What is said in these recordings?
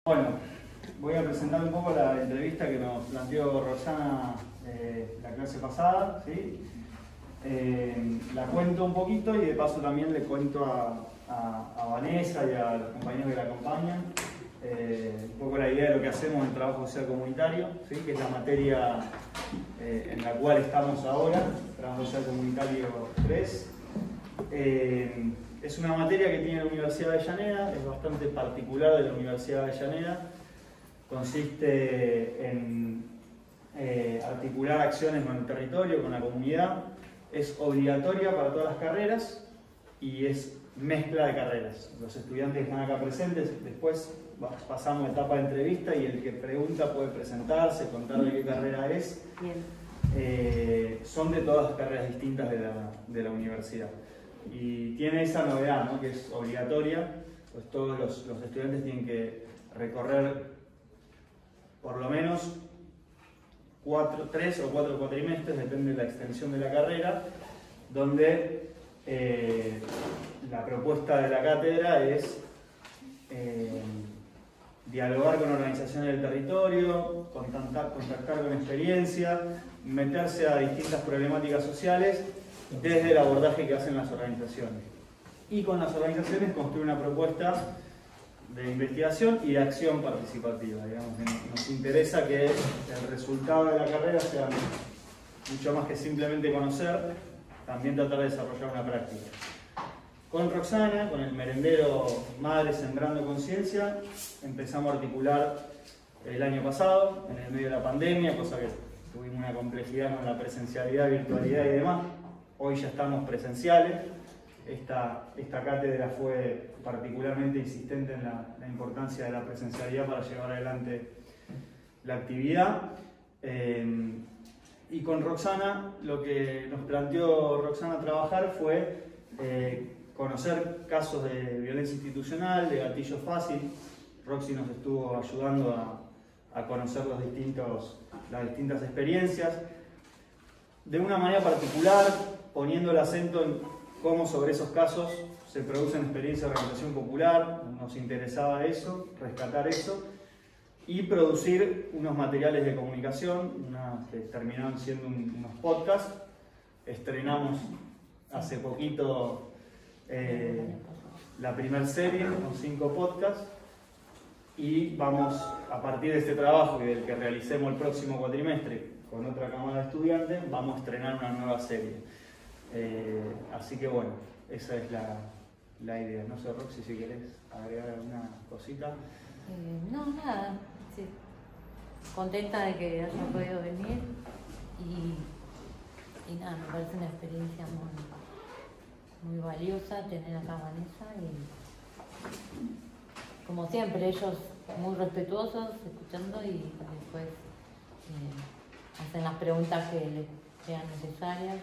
Bueno, voy a presentar un poco la entrevista que nos planteó Roxana la clase pasada, ¿sí? La cuento un poquito y de paso también le cuento a Vanessa y a los compañeros que la acompañan un poco la idea de lo que hacemos en trabajo social comunitario, ¿sí? Que es la materia en la cual estamos ahora, trabajo social comunitario 3. Es una materia que tiene la Universidad de Avellaneda, es bastante particular de la Universidad de Avellaneda. Consiste en articular acciones con el territorio, con la comunidad. Es obligatoria para todas las carreras y es mezcla de carreras. Los estudiantes que están acá presentes, después pasamos a etapa de entrevista y el que pregunta puede presentarse, contar de qué carrera es. Bien. Son de todas las carreras distintas de la universidad. Y tiene esa novedad, ¿no? Que es obligatoria, pues todos los estudiantes tienen que recorrer por lo menos 3 o 4 cuatrimestres, depende de la extensión de la carrera, donde la propuesta de la cátedra es dialogar con organizaciones del territorio, contactar con experiencia, meterse a distintas problemáticas sociales desde el abordaje que hacen las organizaciones. Y con las organizaciones construir una propuesta de investigación y de acción participativa. Digamos, nos interesa que el resultado de la carrera sea mucho más que simplemente conocer, también tratar de desarrollar una práctica. Con Roxana, con el merendero Madre Sembrando Conciencia, empezamos a articular el año pasado, en el medio de la pandemia, cosa que tuvimos una complejidad con la presencialidad, virtualidad y demás. Hoy ya estamos presenciales. Esta cátedra fue particularmente insistente en la importancia de la presencialidad para llevar adelante la actividad. Y con Roxana, lo que nos planteó Roxana trabajar fue conocer casos de violencia institucional, de gatillo fácil. Roxy nos estuvo ayudando a conocer las distintas experiencias. De una manera particular, poniendo el acento en cómo sobre esos casos se producen experiencias de organización popular. Nos interesaba eso, rescatar eso, y producir unos materiales de comunicación, que terminaron siendo unos podcasts. Estrenamos hace poquito la primera serie con 5 podcasts y vamos, a partir de este trabajo y del que realicemos el próximo cuatrimestre con otra cámara de estudiantes, vamos a estrenar una nueva serie. Así que bueno, esa es la idea. No sé, Roxy, si querés agregar alguna cosita. No, nada. Sí. Contenta de que hayan podido venir y nada, me parece una experiencia muy valiosa tener acá a Vanessa y como siempre ellos muy respetuosos, escuchando y después hacen las preguntas que les sean necesarias.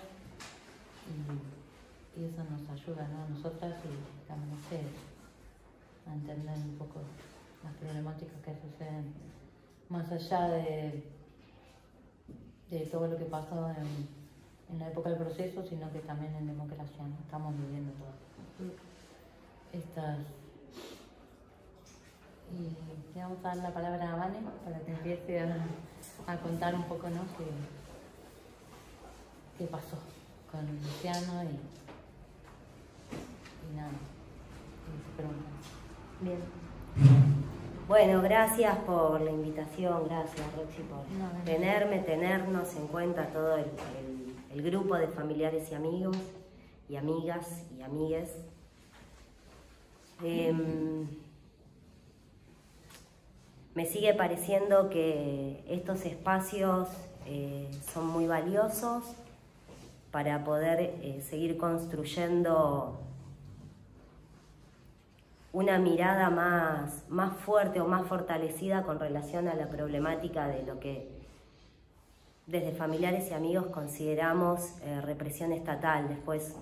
Y eso nos ayuda, ¿no? A nosotras y también a ustedes a entender un poco las problemáticas que suceden más allá de todo lo que pasó en la época del proceso, sino que también en democracia, ¿no? Estamos viviendo todas estas. Y le vamos a dar la palabra a Vane para que empiece a contar un poco, ¿no? qué pasó con Luciano y nada, y se preguntan. Bien. Bueno, gracias por la invitación, gracias Roxy por tenernos en cuenta todo el grupo de familiares y amigos y amigas y amigues. Me sigue pareciendo que estos espacios son muy valiosos para poder seguir construyendo una mirada más fuerte o más fortalecida con relación a la problemática de lo que desde familiares y amigos consideramos represión estatal. Después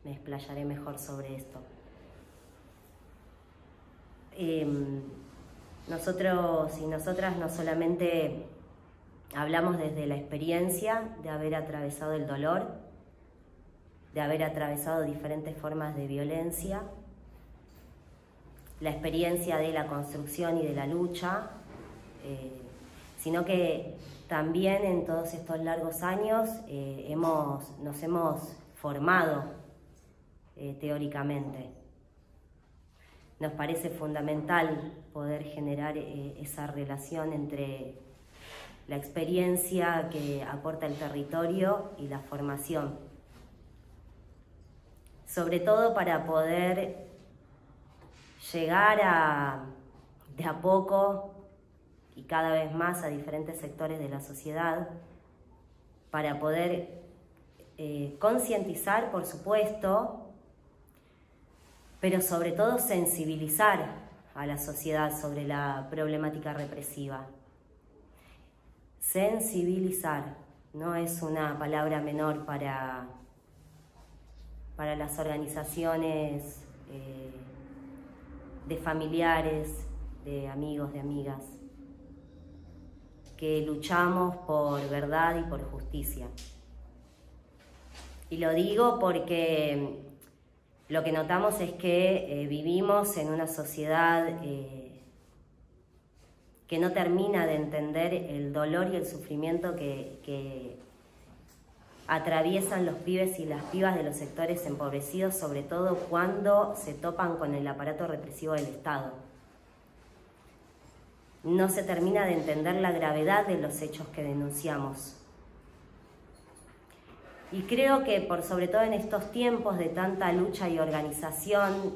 me explayaré mejor sobre esto. Nosotros y nosotras no solamente hablamos desde la experiencia de haber atravesado el dolor, de haber atravesado diferentes formas de violencia, la experiencia de la construcción y de la lucha, sino que también en todos estos largos años nos hemos formado teóricamente. Nos parece fundamental poder generar esa relación entre la experiencia que aporta el territorio y la formación, sobre todo para poder llegar de a poco y cada vez más a diferentes sectores de la sociedad, para poder concientizar, por supuesto, pero sobre todo sensibilizar a la sociedad sobre la problemática represiva. Sensibilizar no es una palabra menor para las organizaciones de familiares, de amigos, de amigas, que luchamos por verdad y por justicia. Y lo digo porque lo que notamos es que vivimos en una sociedad que no termina de entender el dolor y el sufrimiento que atraviesan los pibes y las pibas de los sectores empobrecidos, sobre todo cuando se topan con el aparato represivo del Estado. No se termina de entender la gravedad de los hechos que denunciamos. Y creo que sobre todo en estos tiempos de tanta lucha y organización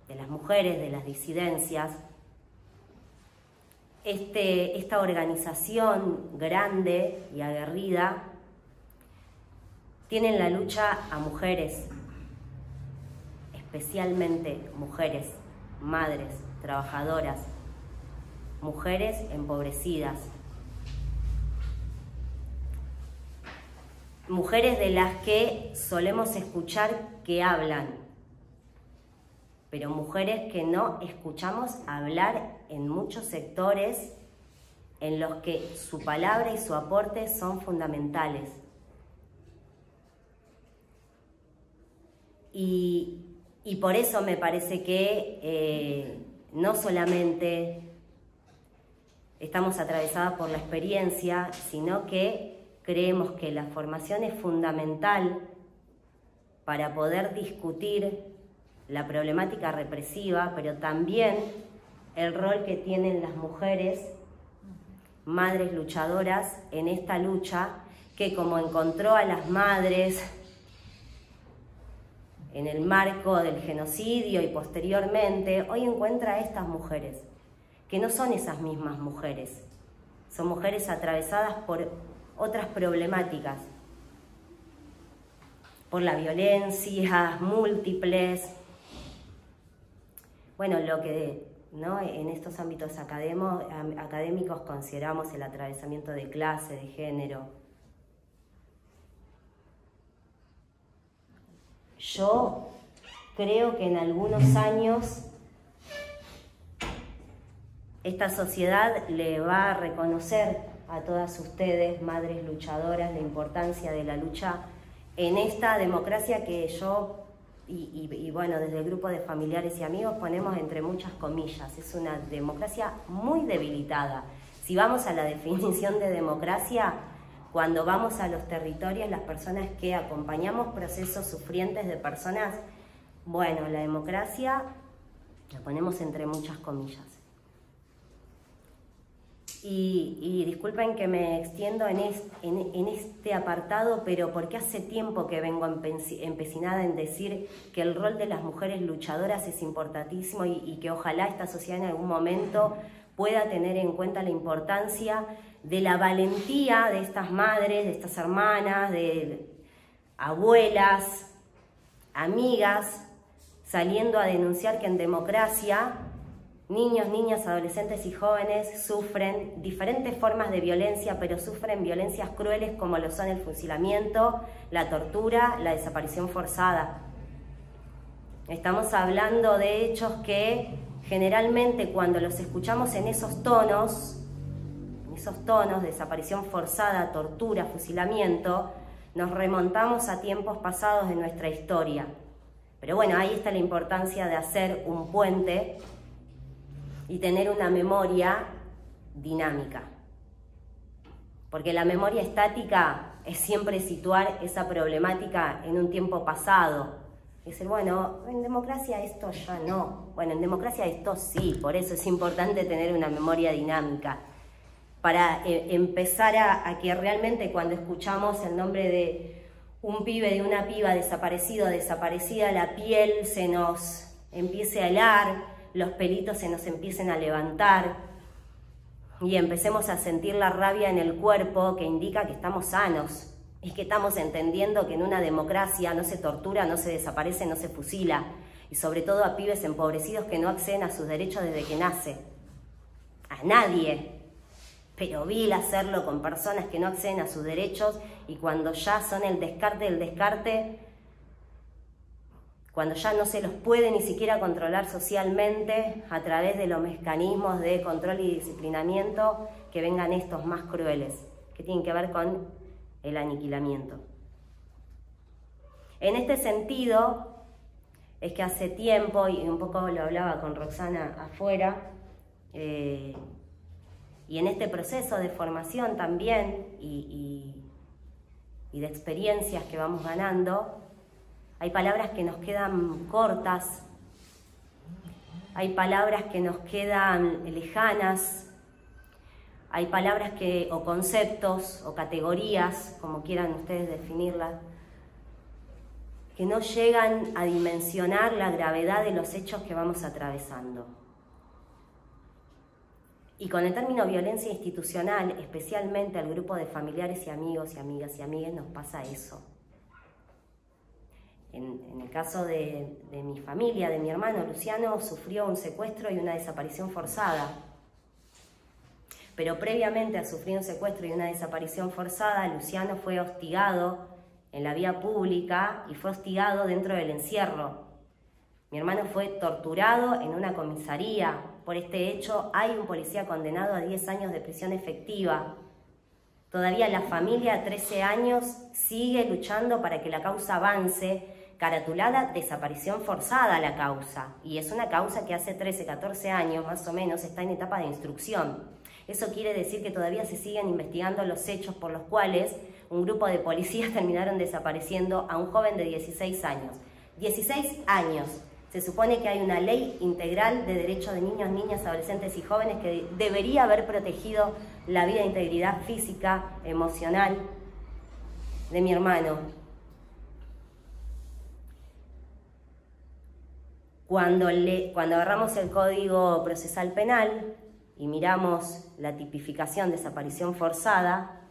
de las mujeres, de las disidencias, esta organización grande y aguerrida tiene en la lucha a mujeres, especialmente mujeres, madres, trabajadoras, mujeres empobrecidas, mujeres de las que solemos escuchar que hablan, pero mujeres que no escuchamos hablar en muchos sectores en los que su palabra y su aporte son fundamentales. Y por eso me parece que no solamente estamos atravesadas por la experiencia, sino que creemos que la formación es fundamental para poder discutir la problemática represiva, pero también el rol que tienen las mujeres, madres luchadoras, en esta lucha, que como encontró a las madres en el marco del genocidio y posteriormente, hoy encuentra a estas mujeres, que no son esas mismas mujeres, son mujeres atravesadas por otras problemáticas, por la violencia múltiples, bueno, lo que en estos ámbitos académicos consideramos el atravesamiento de clase, de género. Yo creo que en algunos años esta sociedad le va a reconocer a todas ustedes, madres luchadoras, la importancia de la lucha en esta democracia que yo y bueno, desde el grupo de familiares y amigos ponemos entre muchas comillas. Es una democracia muy debilitada. Si vamos a la definición de democracia, cuando vamos a los territorios, las personas que acompañamos procesos sufrientes de personas, bueno, la democracia la ponemos entre muchas comillas. Y disculpen que me extiendo en este apartado, pero porque hace tiempo que vengo empecinada en decir que el rol de las mujeres luchadoras es importantísimo y que ojalá esta sociedad en algún momento pueda tener en cuenta la importancia de la valentía de estas madres, de estas hermanas, de abuelas, amigas, saliendo a denunciar que en democracia niños, niñas, adolescentes y jóvenes sufren diferentes formas de violencia, pero sufren violencias crueles como lo son el fusilamiento, la tortura, la desaparición forzada. Estamos hablando de hechos que generalmente cuando los escuchamos en esos tonos, desaparición forzada, tortura, fusilamiento, nos remontamos a tiempos pasados de nuestra historia. Pero bueno, ahí está la importancia de hacer un puente y tener una memoria dinámica. Porque la memoria estática es siempre situar esa problemática en un tiempo pasado. Decir, bueno, en democracia esto ya no. Bueno, en democracia esto sí, por eso es importante tener una memoria dinámica. Para empezar a que realmente cuando escuchamos el nombre de un pibe, de una piba desaparecido, desaparecida, la piel se nos empiece a helar, los pelitos se nos empiecen a levantar y empecemos a sentir la rabia en el cuerpo que indica que estamos sanos. Es que estamos entendiendo que en una democracia no se tortura, no se desaparece, no se fusila. Y sobre todo a pibes empobrecidos que no acceden a sus derechos desde que nace. A nadie. Pero vil hacerlo con personas que no acceden a sus derechos y cuando ya son el descarte del descarte, cuando ya no se los puede ni siquiera controlar socialmente a través de los mecanismos de control y disciplinamiento, que vengan estos más crueles, que tienen que ver con el aniquilamiento. En este sentido, es que hace tiempo, y un poco lo hablaba con Roxana afuera, y en este proceso de formación también y de experiencias que vamos ganando, hay palabras que nos quedan cortas, hay palabras que nos quedan lejanas, hay palabras o conceptos o categorías, como quieran ustedes definirlas, que no llegan a dimensionar la gravedad de los hechos que vamos atravesando. Y con el término violencia institucional, especialmente al grupo de familiares y amigos y amigas y amigues, nos pasa eso. En el caso de mi familia, de mi hermano, Luciano sufrió un secuestro y una desaparición forzada. Pero previamente a sufrir un secuestro y una desaparición forzada, Luciano fue hostigado en la vía pública y fue hostigado dentro del encierro. Mi hermano fue torturado en una comisaría. Por este hecho hay un policía condenado a 10 años de prisión efectiva. Todavía la familia, 13 años, sigue luchando para que la causa avance, caratulada desaparición forzada la causa. Y es una causa que hace 13, 14 años más o menos está en etapa de instrucción. Eso quiere decir que todavía se siguen investigando los hechos por los cuales un grupo de policías terminaron desapareciendo a un joven de 16 años. 16 años. Se supone que hay una ley integral de derechos de niños, niñas, adolescentes y jóvenes que debería haber protegido la vida e integridad física, emocional de mi hermano. Cuando agarramos el Código Procesal Penal y miramos la tipificación de desaparición forzada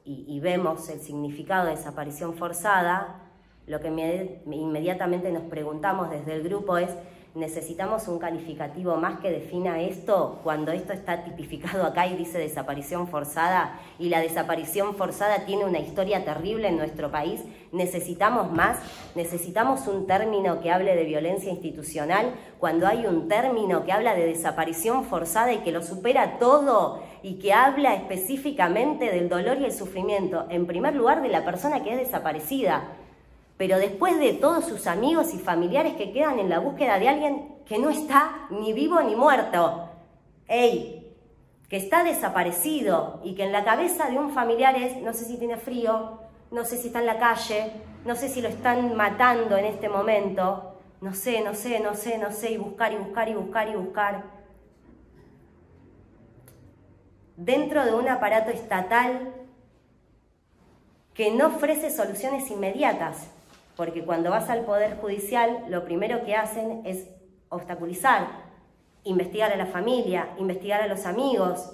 y vemos el significado de desaparición forzada, lo que inmediatamente nos preguntamos desde el grupo es, ¿necesitamos un calificativo más que defina esto cuando esto está tipificado acá y dice desaparición forzada y la desaparición forzada tiene una historia terrible en nuestro país? ¿Necesitamos más? ¿Necesitamos un término que hable de violencia institucional cuando hay un término que habla de desaparición forzada y que lo supera todo y que habla específicamente del dolor y el sufrimiento, en primer lugar de la persona que es desaparecida, pero después de todos sus amigos y familiares que quedan en la búsqueda de alguien que no está ni vivo ni muerto? ¡Ey! Que está desaparecido y que en la cabeza de un familiar es, no sé si tiene frío, no sé si está en la calle, no sé si lo están matando en este momento, no sé, y buscar, y buscar, y buscar, y buscar. Dentro de un aparato estatal que no ofrece soluciones inmediatas, porque cuando vas al Poder Judicial, lo primero que hacen es obstaculizar, investigar a la familia, investigar a los amigos,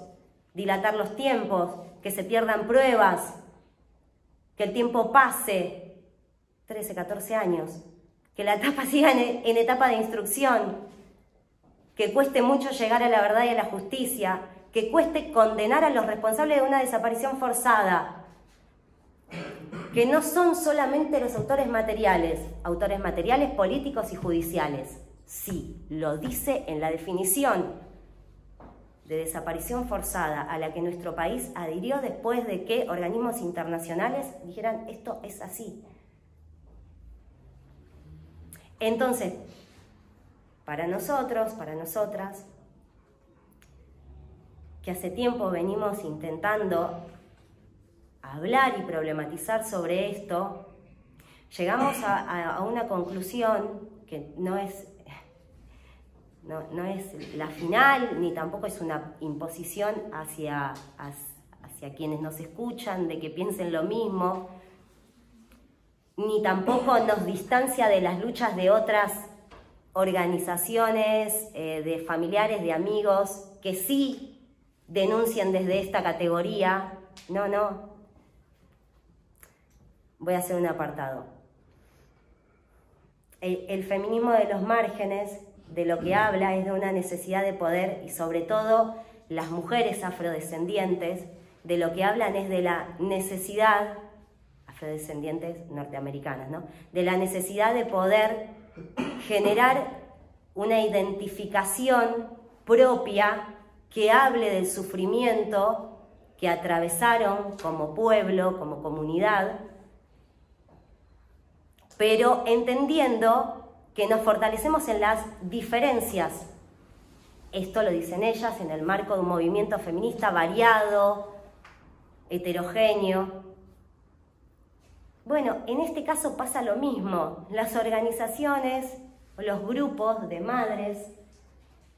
dilatar los tiempos, que se pierdan pruebas, que el tiempo pase, 13, 14 años, que la etapa siga en etapa de instrucción, que cueste mucho llegar a la verdad y a la justicia, que cueste condenar a los responsables de una desaparición forzada, que no son solamente los autores materiales políticos y judiciales. Sí, lo dice en la definición de desaparición forzada a la que nuestro país adhirió después de que organismos internacionales dijeran esto es así. Entonces, para nosotros, para nosotras, que hace tiempo venimos intentando hablar y problematizar sobre esto, llegamos a una conclusión que no es la final, ni tampoco es una imposición hacia quienes nos escuchan de que piensen lo mismo, ni tampoco nos distancia de las luchas de otras organizaciones, de familiares, de amigos, que sí denuncian desde esta categoría. No. Voy a hacer un apartado. El feminismo de los márgenes, de lo que habla es de una necesidad de poder, y sobre todo las mujeres afrodescendientes, de lo que hablan es de la necesidad, afrodescendientes norteamericanas, ¿no? De la necesidad de poder generar una identificación propia que hable del sufrimiento que atravesaron como pueblo, como comunidad, pero entendiendo que nos fortalecemos en las diferencias. Esto lo dicen ellas en el marco de un movimiento feminista variado, heterogéneo. Bueno, en este caso pasa lo mismo. Las organizaciones, los grupos de madres,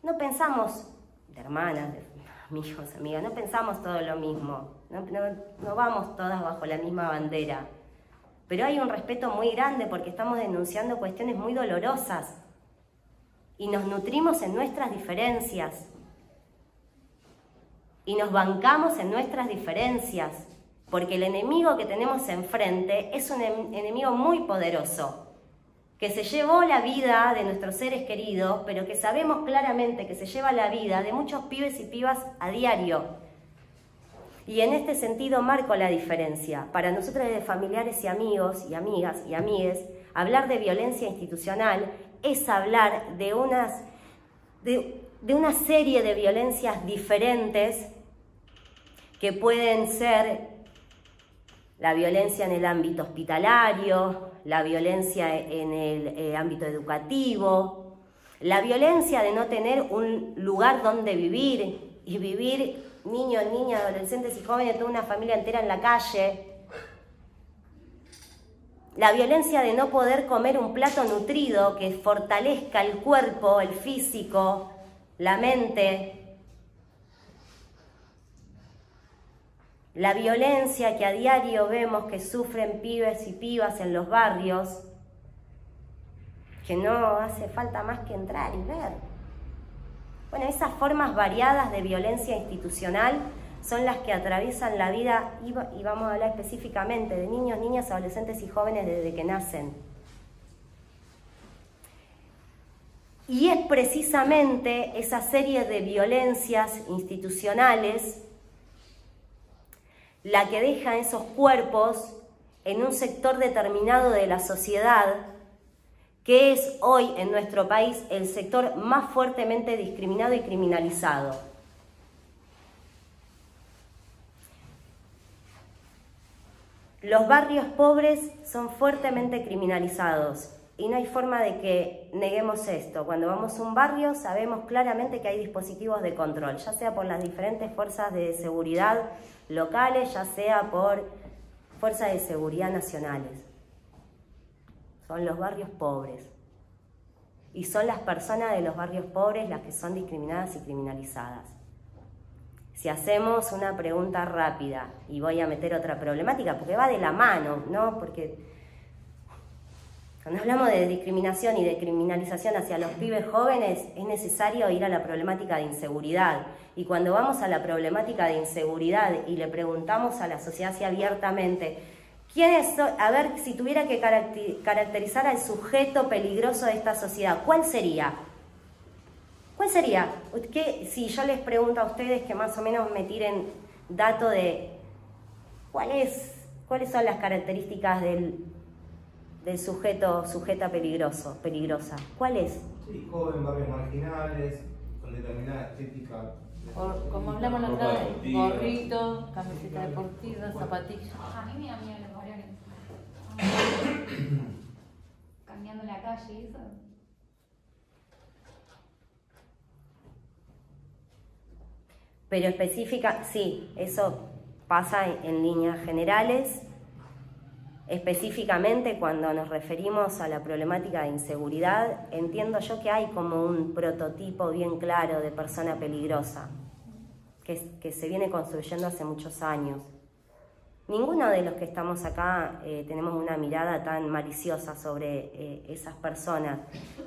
no pensamos, de hermanas, de amigos, amigas, no pensamos todo lo mismo. No vamos todas bajo la misma bandera. Pero hay un respeto muy grande porque estamos denunciando cuestiones muy dolorosas y nos nutrimos en nuestras diferencias y nos bancamos en nuestras diferencias, porque el enemigo que tenemos enfrente es un enemigo muy poderoso, que se llevó la vida de nuestros seres queridos, pero que sabemos claramente que se lleva la vida de muchos pibes y pibas a diario. Y en este sentido marco la diferencia. Para nosotros de familiares y amigos y amigas y amigues, hablar de violencia institucional es hablar de una serie de violencias diferentes que pueden ser la violencia en el ámbito hospitalario, la violencia en el ámbito educativo, la violencia de no tener un lugar donde vivir y vivir niños, niñas, adolescentes y jóvenes, toda una familia entera en la calle. La violencia de no poder comer un plato nutrido que fortalezca el cuerpo, el físico, la mente. La violencia que a diario vemos que sufren pibes y pibas en los barrios, que no hace falta más que entrar y ver. Bueno, esas formas variadas de violencia institucional son las que atraviesan la vida, y vamos a hablar específicamente de niños, niñas, adolescentes y jóvenes desde que nacen. Y es precisamente esa serie de violencias institucionales la que deja esos cuerpos en un sector determinado de la sociedad, que es hoy en nuestro país el sector más fuertemente discriminado y criminalizado. Los barrios pobres son fuertemente criminalizados y no hay forma de que neguemos esto. Cuando vamos a un barrio sabemos claramente que hay dispositivos de control, ya sea por las diferentes fuerzas de seguridad locales, ya sea por fuerzas de seguridad nacionales. Son los barrios pobres. Y son las personas de los barrios pobres las que son discriminadas y criminalizadas. Si hacemos una pregunta rápida, y voy a meter otra problemática, porque va de la mano, ¿no? Porque cuando hablamos de discriminación y de criminalización hacia los pibes jóvenes, es necesario ir a la problemática de inseguridad. Y cuando vamos a la problemática de inseguridad y le preguntamos a la sociedad así abiertamente, a ver, si tuviera que caracterizar al sujeto peligroso de esta sociedad, ¿cuál sería? ¿Cuál sería? Si yo les pregunto a ustedes que más o menos me tiren dato de cuáles son las características del sujeta peligrosa. ¿Cuál es? Sí, joven, barrios marginales, con determinada estética. Como hablamos la otra vez, gorrito, camiseta deportiva, zapatillas. A mí me da miedo los varones. Cambiando la calle, eso. Pero sí, eso pasa en líneas generales. Específicamente cuando nos referimos a la problemática de inseguridad, entiendo yo que hay como un prototipo bien claro de persona peligrosa que se viene construyendo hace muchos años. Ninguno de los que estamos acá tenemos una mirada tan maliciosa sobre esas personas,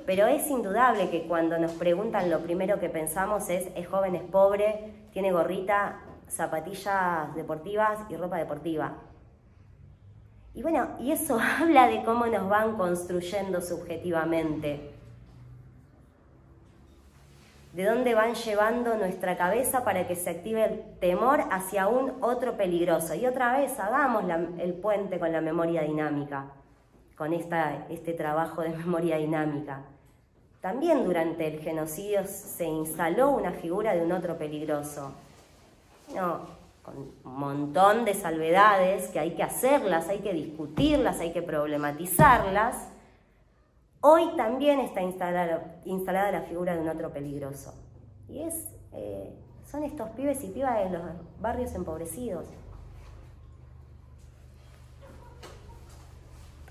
pero es indudable que cuando nos preguntan lo primero que pensamos es joven, es pobre, tiene gorrita, zapatillas deportivas y ropa deportiva. Y bueno, y eso habla de cómo nos van construyendo subjetivamente, de dónde van llevando nuestra cabeza para que se active el temor hacia un otro peligroso. Y otra vez hagamos el puente con la memoria dinámica, con este trabajo de memoria dinámica. También durante el genocidio se instaló una figura de un otro peligroso. No, con un montón de salvedades que hay que hacerlas, hay que discutirlas, hay que problematizarlas. Hoy también está instalada la figura de un otro peligroso. Y son estos pibes y pibas de los barrios empobrecidos.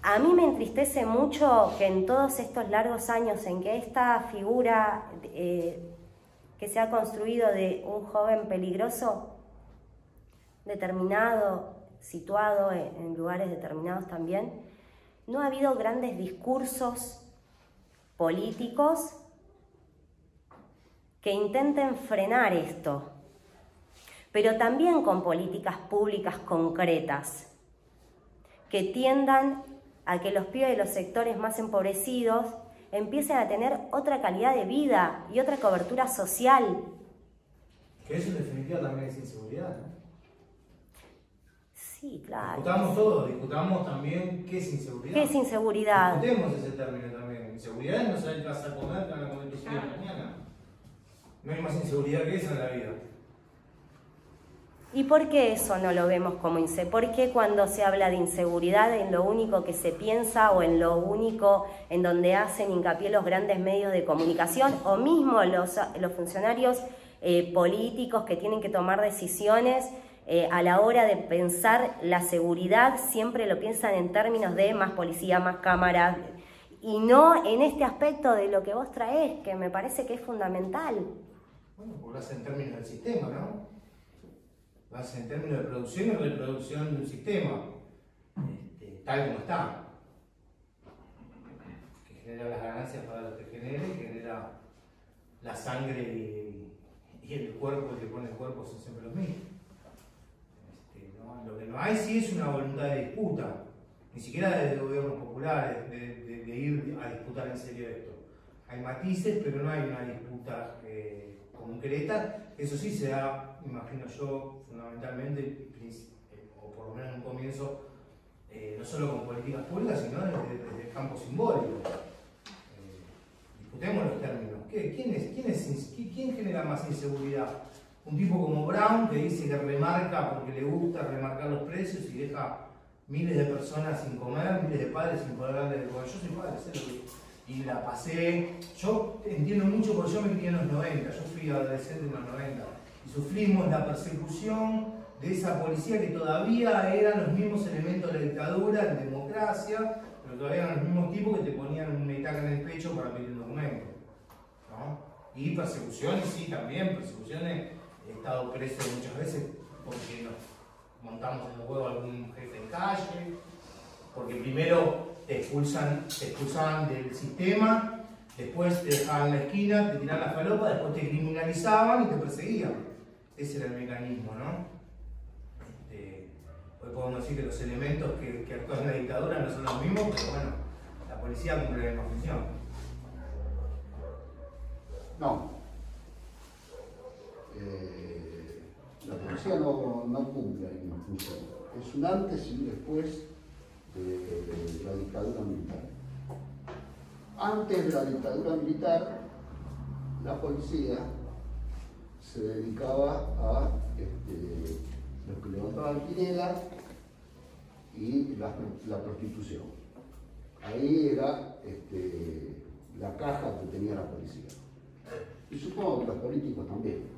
A mí me entristece mucho que en todos estos largos años en que esta figura que se ha construido de un joven peligroso, determinado, situado en lugares determinados también, no ha habido grandes discursos políticos que intenten frenar esto, pero también con políticas públicas concretas que tiendan a que los pibes de los sectores más empobrecidos empiecen a tener otra calidad de vida y otra cobertura social. Que eso en definitiva también es inseguridad, ¿no? Sí, claro. Discutamos también qué es inseguridad. ¿Qué es inseguridad? Discutemos ese término también. Inseguridad es no saber qué vas a comer, qué van a comer tus hijos mañana. No hay más inseguridad que esa en la vida. ¿Y por qué eso no lo vemos como inseguridad? ¿Por qué cuando se habla de inseguridad en lo único que se piensa o en lo único en donde hacen hincapié los grandes medios de comunicación o mismo los funcionarios políticos que tienen que tomar decisiones a la hora de pensar la seguridad siempre lo piensan en términos de más policía, más cámaras y no en este aspecto de lo que vos traés, que me parece que es fundamental? Bueno, porque lo hacen en términos del sistema, ¿no? Lo hacen en términos de producción y reproducción de un sistema, tal como está, que genera las ganancias para los que genera y genera la sangre y el cuerpo, el que pone el cuerpo son siempre los mismos. Lo que no hay sí es una voluntad de disputa, ni siquiera de gobiernos populares, de ir a disputar en serio esto. Hay matices, pero no hay una disputa concreta. Eso sí se da, imagino yo, fundamentalmente, o por lo menos en un comienzo, no solo con políticas públicas, sino desde el campo simbólico. Disputemos los términos. ¿Quién genera más inseguridad? Un tipo como Brown que dice que remarca porque le gusta remarcar los precios y deja miles de personas sin comer, miles de padres sin poder darle de comer. Yo soy padre, sé lo que... Y la pasé, yo entiendo mucho porque yo me crié en los 90, yo fui adolescente en los 90 y sufrimos la persecución de esa policía que todavía eran los mismos elementos de la dictadura, en democracia, pero todavía eran los mismos tipos que te ponían un metaca en el pecho para pedir un documento, ¿no? Y persecuciones, sí, también, persecuciones, he estado preso muchas veces porque nos montamos en los huevos a algún jefe de calle, porque primero te expulsaban del sistema, después te dejaban en la esquina, te tiraban la falopa, después te criminalizaban y te perseguían. Ese era el mecanismo, ¿no? Hoy podemos decir que los elementos que actúan en la dictadura no son los mismos, pero bueno, la policía cumple la misma función. No. La policía no cumple la misma función. Es un antes y un después de la dictadura militar. Antes de la dictadura militar, la policía se dedicaba a los que levantaban quinela y la prostitución. Ahí era la caja que tenía la policía. Y supongo que los políticos también.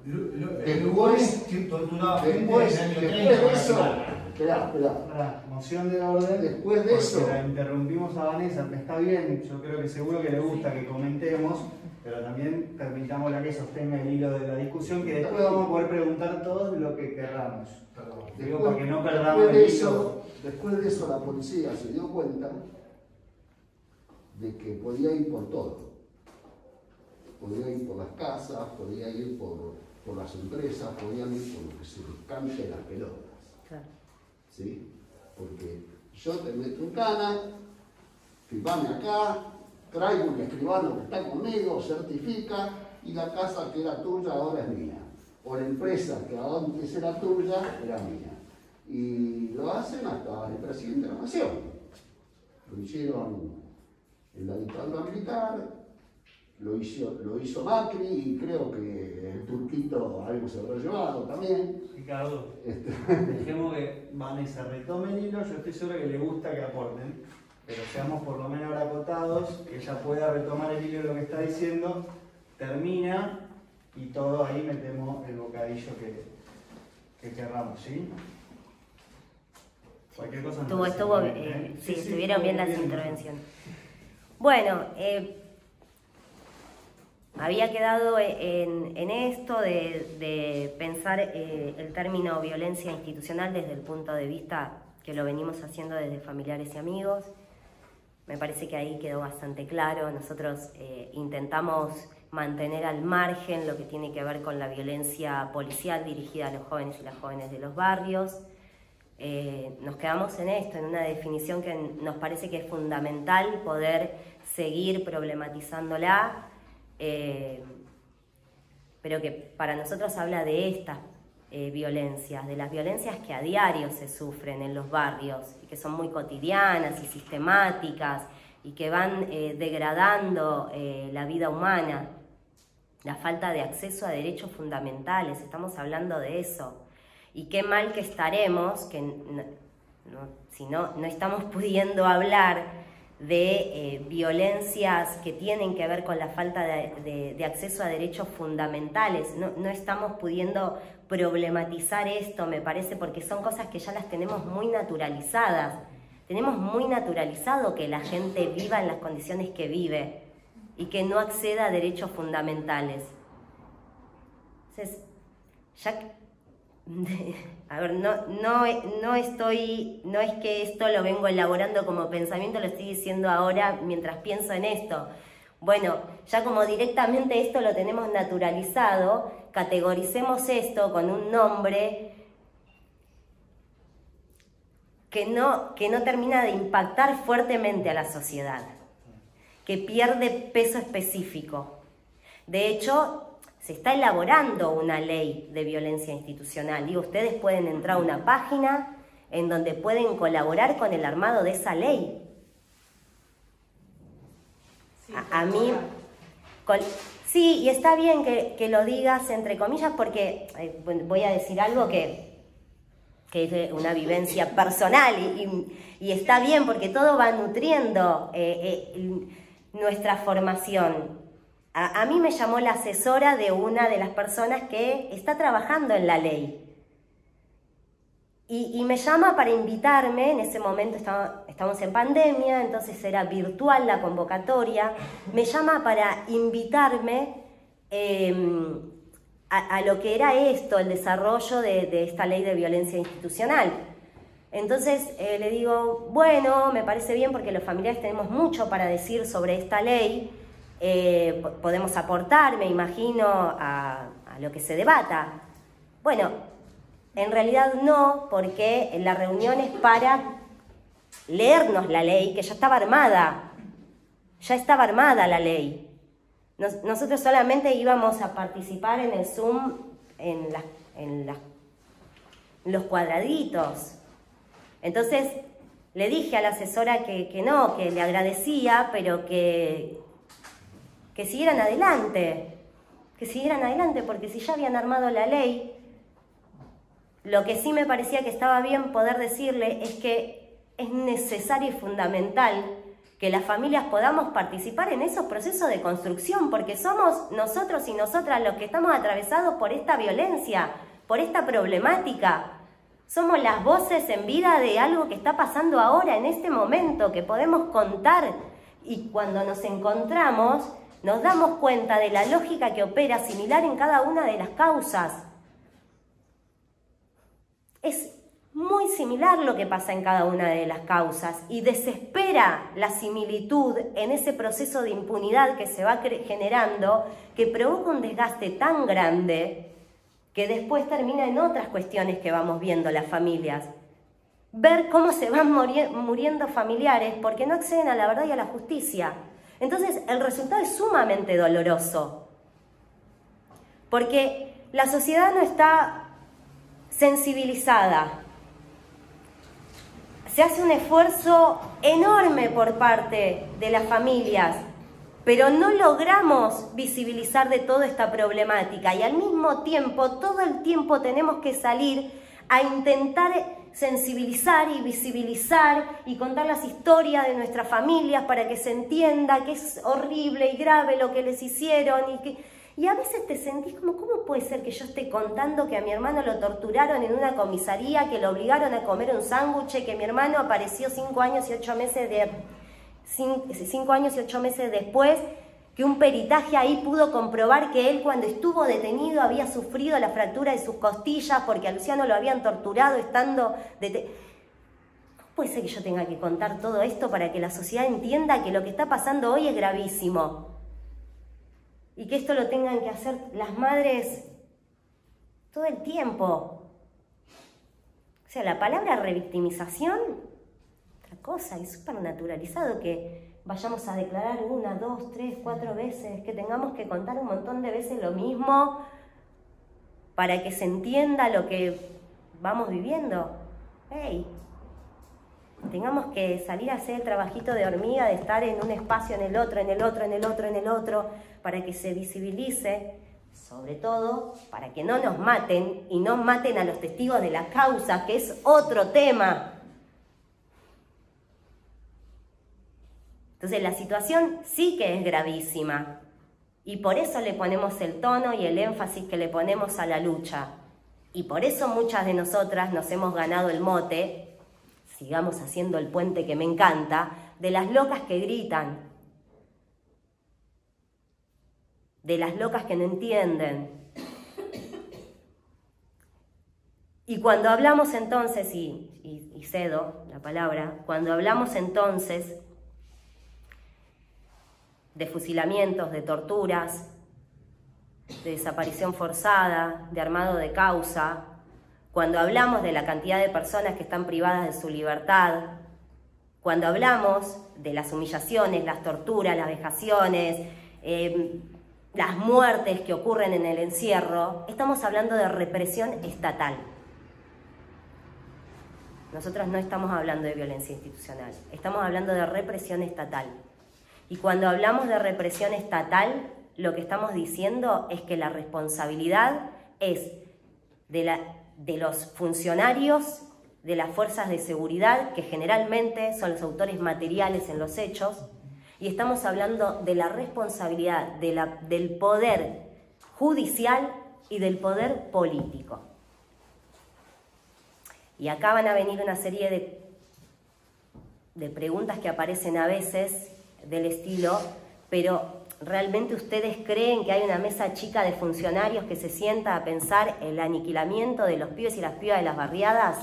Lugones torturaba gente en el año 30. Después de eso, esperá. Pará, moción de orden. Después de eso. Porque la interrumpimos a Vanessa, está bien, yo creo que seguro que le gusta que comentemos, pero también permitámosle que sostenga el hilo de la discusión, que después vamos a poder preguntar todos lo que querramos. Digo, para que no perdamos el hilo. Después de eso, la policía se dio cuenta de que podía ir por todo. Podía ir por las casas, podía ir por las empresas, podían ir por lo que se les cante las pelotas. Claro. ¿Sí? Porque yo te meto en cana, firmame acá, traigo un escribano que está conmigo, certifica, y la casa que era tuya ahora es mía. O la empresa que antes era tuya era mía. Y lo hacen hasta el presidente de la Nación. Lo hicieron en la dictadura militar, lo hizo Macri, y creo que el turquito algo se habrá llevado también. Ricardo, dejemos que Vanessa retome el hilo, yo estoy seguro que le gusta que aporten, pero seamos por lo menos ahora acotados, que ella pueda retomar el hilo de lo que está diciendo, termina y todo ahí metemos el bocadillo que querramos, ¿sí? Cualquier cosa Sí, estuvieron bien las intervenciones. Bueno, había quedado en esto de pensar el término violencia institucional desde el punto de vista que lo venimos haciendo desde familiares y amigos. Me parece que ahí quedó bastante claro. Nosotros intentamos mantener al margen lo que tiene que ver con la violencia policial dirigida a los jóvenes y las jóvenes de los barrios. Nos quedamos en esto, en una definición que nos parece que es fundamental poder seguir problematizándola, pero que para nosotros habla de estas violencias, de las violencias que a diario se sufren en los barrios y que son muy cotidianas y sistemáticas y que van degradando la vida humana, la falta de acceso a derechos fundamentales, estamos hablando de eso. Y qué mal que estaremos, que si no estamos pudiendo hablar de violencias que tienen que ver con la falta de acceso a derechos fundamentales, no estamos pudiendo problematizar esto, me parece, porque son cosas que ya las tenemos muy naturalizadas. Tenemos muy naturalizado que la gente viva en las condiciones que vive y que no acceda a derechos fundamentales. Entonces, a ver, no es que esto lo vengo elaborando como pensamiento, lo estoy diciendo ahora mientras pienso en esto. Bueno, ya como directamente esto lo tenemos naturalizado, categoricemos esto con un nombre que no termina de impactar fuertemente a la sociedad, que pierde peso específico. De hecho, se está elaborando una ley de violencia institucional. Digo, ustedes pueden entrar a una página en donde pueden colaborar con el armado de esa ley. Sí, a mí... Sí, y está bien que lo digas entre comillas porque voy a decir algo que es una vivencia personal y está bien porque todo va nutriendo nuestra formación. A mí me llamó la asesora de una de las personas que está trabajando en la ley. Y me llama para invitarme, en ese momento estamos en pandemia, entonces era virtual la convocatoria, me llama para invitarme a lo que era esto, el desarrollo de esta ley de violencia institucional. Entonces le digo, bueno, me parece bien porque los familiares tenemos mucho para decir sobre esta ley, podemos aportar, me imagino, a lo que se debata. Bueno, en realidad no, porque la reunión es para leernos la ley, que ya estaba armada la ley. Nosotros solamente íbamos a participar en el Zoom, en los cuadraditos. Entonces le dije a la asesora que no, que le agradecía, pero que siguieran adelante, porque si ya habían armado la ley, lo que sí me parecía que estaba bien poder decirle es que es necesario y fundamental que las familias podamos participar en esos procesos de construcción, porque somos nosotros y nosotras los que estamos atravesados por esta violencia, por esta problemática. Somos las voces en vida de algo que está pasando ahora, en este momento, que podemos contar, y cuando nos encontramos nos damos cuenta de la lógica que opera similar en cada una de las causas. Es muy similar lo que pasa en cada una de las causas y desespera la similitud en ese proceso de impunidad que se va generando, que provoca un desgaste tan grande que después termina en otras cuestiones que vamos viendo las familias. Ver cómo se van muriendo familiares porque no acceden a la verdad y a la justicia. Entonces el resultado es sumamente doloroso, porque la sociedad no está sensibilizada. Se hace un esfuerzo enorme por parte de las familias, pero no logramos visibilizar de toda esta problemática y al mismo tiempo, todo el tiempo tenemos que salir a intentar sensibilizar y visibilizar y contar las historias de nuestras familias para que se entienda que es horrible y grave lo que les hicieron y a veces te sentís como, ¿cómo puede ser que yo esté contando que a mi hermano lo torturaron en una comisaría, que lo obligaron a comer un sándwich, que mi hermano apareció 5 años y 8 meses después, que un peritaje ahí pudo comprobar que él cuando estuvo detenido había sufrido la fractura de sus costillas porque a Luciano lo habían torturado estando detenido? ¿Cómo puede ser que yo tenga que contar todo esto para que la sociedad entienda que lo que está pasando hoy es gravísimo? Y que esto lo tengan que hacer las madres todo el tiempo. O sea, la palabra revictimización, otra cosa, es súper naturalizado que vayamos a declarar 1, 2, 3, 4 veces, que tengamos que contar un montón de veces lo mismo para que se entienda lo que vamos viviendo. ¡Hey! Tengamos que salir a hacer el trabajito de hormiga, de estar en un espacio, en el otro, en el otro, en el otro, en el otro, para que se visibilice, sobre todo para que no nos maten y no maten a los testigos de la causa, que es otro tema. Entonces la situación sí que es gravísima y por eso le ponemos el tono y el énfasis que le ponemos a la lucha. Y por eso muchas de nosotras nos hemos ganado el mote, sigamos haciendo el puente que me encanta, de las locas que gritan, de las locas que no entienden. Y cuando hablamos entonces, y cedo la palabra, cuando hablamos entonces de fusilamientos, de torturas, de desaparición forzada, de armado de causa, cuando hablamos de la cantidad de personas que están privadas de su libertad, cuando hablamos de las humillaciones, las torturas, las vejaciones, las muertes que ocurren en el encierro, estamos hablando de represión estatal. Nosotros no estamos hablando de violencia institucional, estamos hablando de represión estatal. Y cuando hablamos de represión estatal, lo que estamos diciendo es que la responsabilidad es de los funcionarios de las fuerzas de seguridad, que generalmente son los autores materiales en los hechos, y estamos hablando de la responsabilidad del poder judicial y del poder político. Y acá van a venir una serie de preguntas que aparecen a veces del estilo, pero ¿realmente ustedes creen que hay una mesa chica de funcionarios que se sienta a pensar el aniquilamiento de los pibes y las pibas de las barriadas,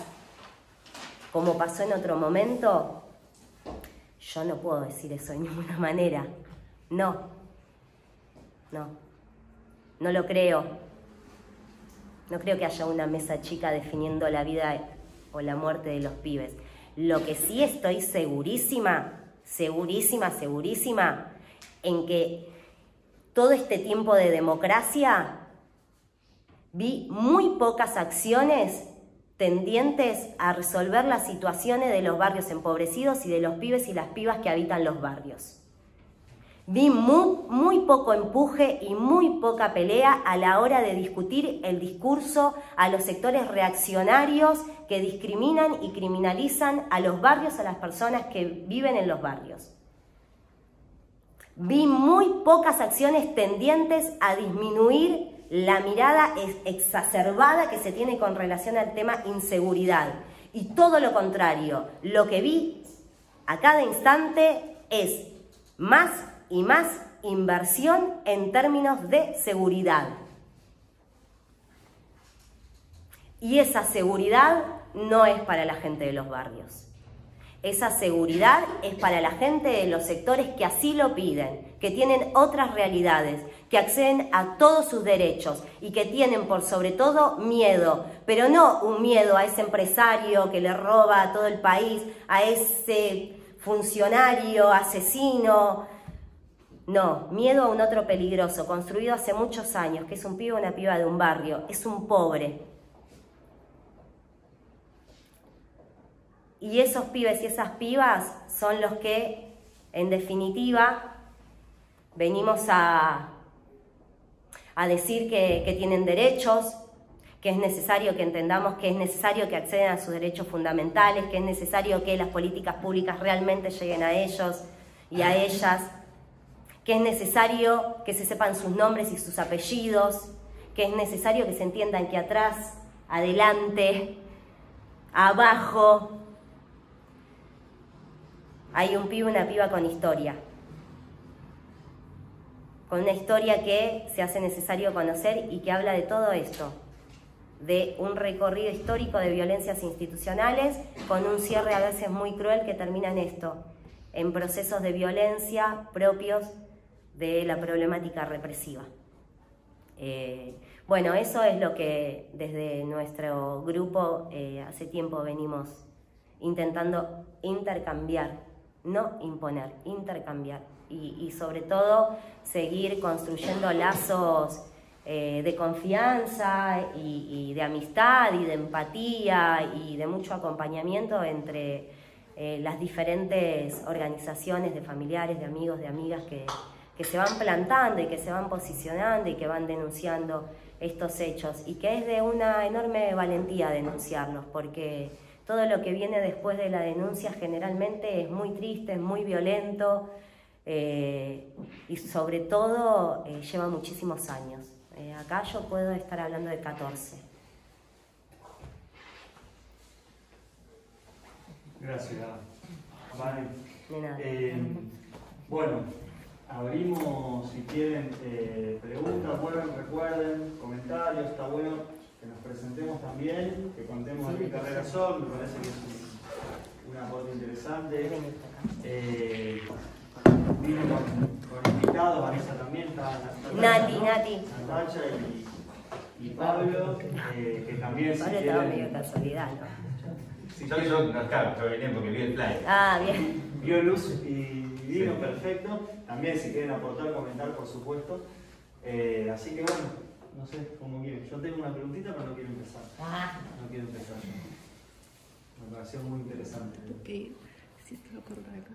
como pasó en otro momento? Yo no puedo decir eso de ninguna manera. No lo creo. No creo que haya una mesa chica definiendo la vida o la muerte de los pibes. Lo que sí estoy segurísima, en que todo este tiempo de democracia vi muy pocas acciones tendientes a resolver las situaciones de los barrios empobrecidos y de los pibes y las pibas que habitan los barrios. Vi muy poco empuje y muy poca pelea a la hora de discutir el discurso a los sectores reaccionarios que discriminan y criminalizan a los barrios, a las personas que viven en los barrios. Vi muy pocas acciones tendientes a disminuir la mirada exacerbada que se tiene con relación al tema inseguridad. Y todo lo contrario, lo que vi a cada instante es más y más inversión en términos de seguridad. Y esa seguridad no es para la gente de los barrios. Esa seguridad es para la gente de los sectores que así lo piden, que tienen otras realidades, que acceden a todos sus derechos y que tienen por sobre todo miedo, pero no un miedo a ese empresario que le roba a todo el país, a ese funcionario asesino. No, miedo a un otro peligroso, construido hace muchos años, que es un pibe o una piba de un barrio, es un pobre. Y esos pibes y esas pibas son los que, en definitiva, venimos a decir que tienen derechos, que es necesario que entendamos que es necesario que accedan a sus derechos fundamentales, que es necesario que las políticas públicas realmente lleguen a ellos y a ellas, que es necesario que se sepan sus nombres y sus apellidos, que es necesario que se entiendan que atrás, adelante, abajo, hay un pibe, una piba con historia. Con una historia que se hace necesario conocer y que habla de todo esto. De un recorrido histórico de violencias institucionales con un cierre a veces muy cruel que termina en esto. En procesos de violencia propios de la problemática represiva. Bueno, eso es lo que desde nuestro grupo hace tiempo venimos intentando intercambiar. No imponer, intercambiar y sobre todo seguir construyendo lazos de confianza y de amistad y de empatía y de mucho acompañamiento entre las diferentes organizaciones de familiares, de amigos, de amigas que se van plantando y que se van posicionando y que van denunciando estos hechos y que es de una enorme valentía denunciarlos porque todo lo que viene después de la denuncia generalmente es muy triste, es muy violento y sobre todo lleva muchísimos años. Acá yo puedo estar hablando de 14. Gracias. Vale. De nada. Bueno, abrimos si quieren preguntas, recuerden, comentarios, está bueno que nos presentemos también, que contemos de qué carrera son, me parece que es un aporte interesante. Vino con invitados, Vanessa también, está Nati. Natacha y Pablo, que también Pablo estaba medio casualidad, ¿no? Si yo vine porque vi el flyer. Ah, bien. Vio luz y vino, sí. Perfecto. También si quieren aportar, comentar, por supuesto. Así que bueno. No sé cómo quieren. Yo tengo una preguntita, pero no quiero empezar. No quiero empezar. Me pareció muy interesante. Ok. Sí, te lo corto acá.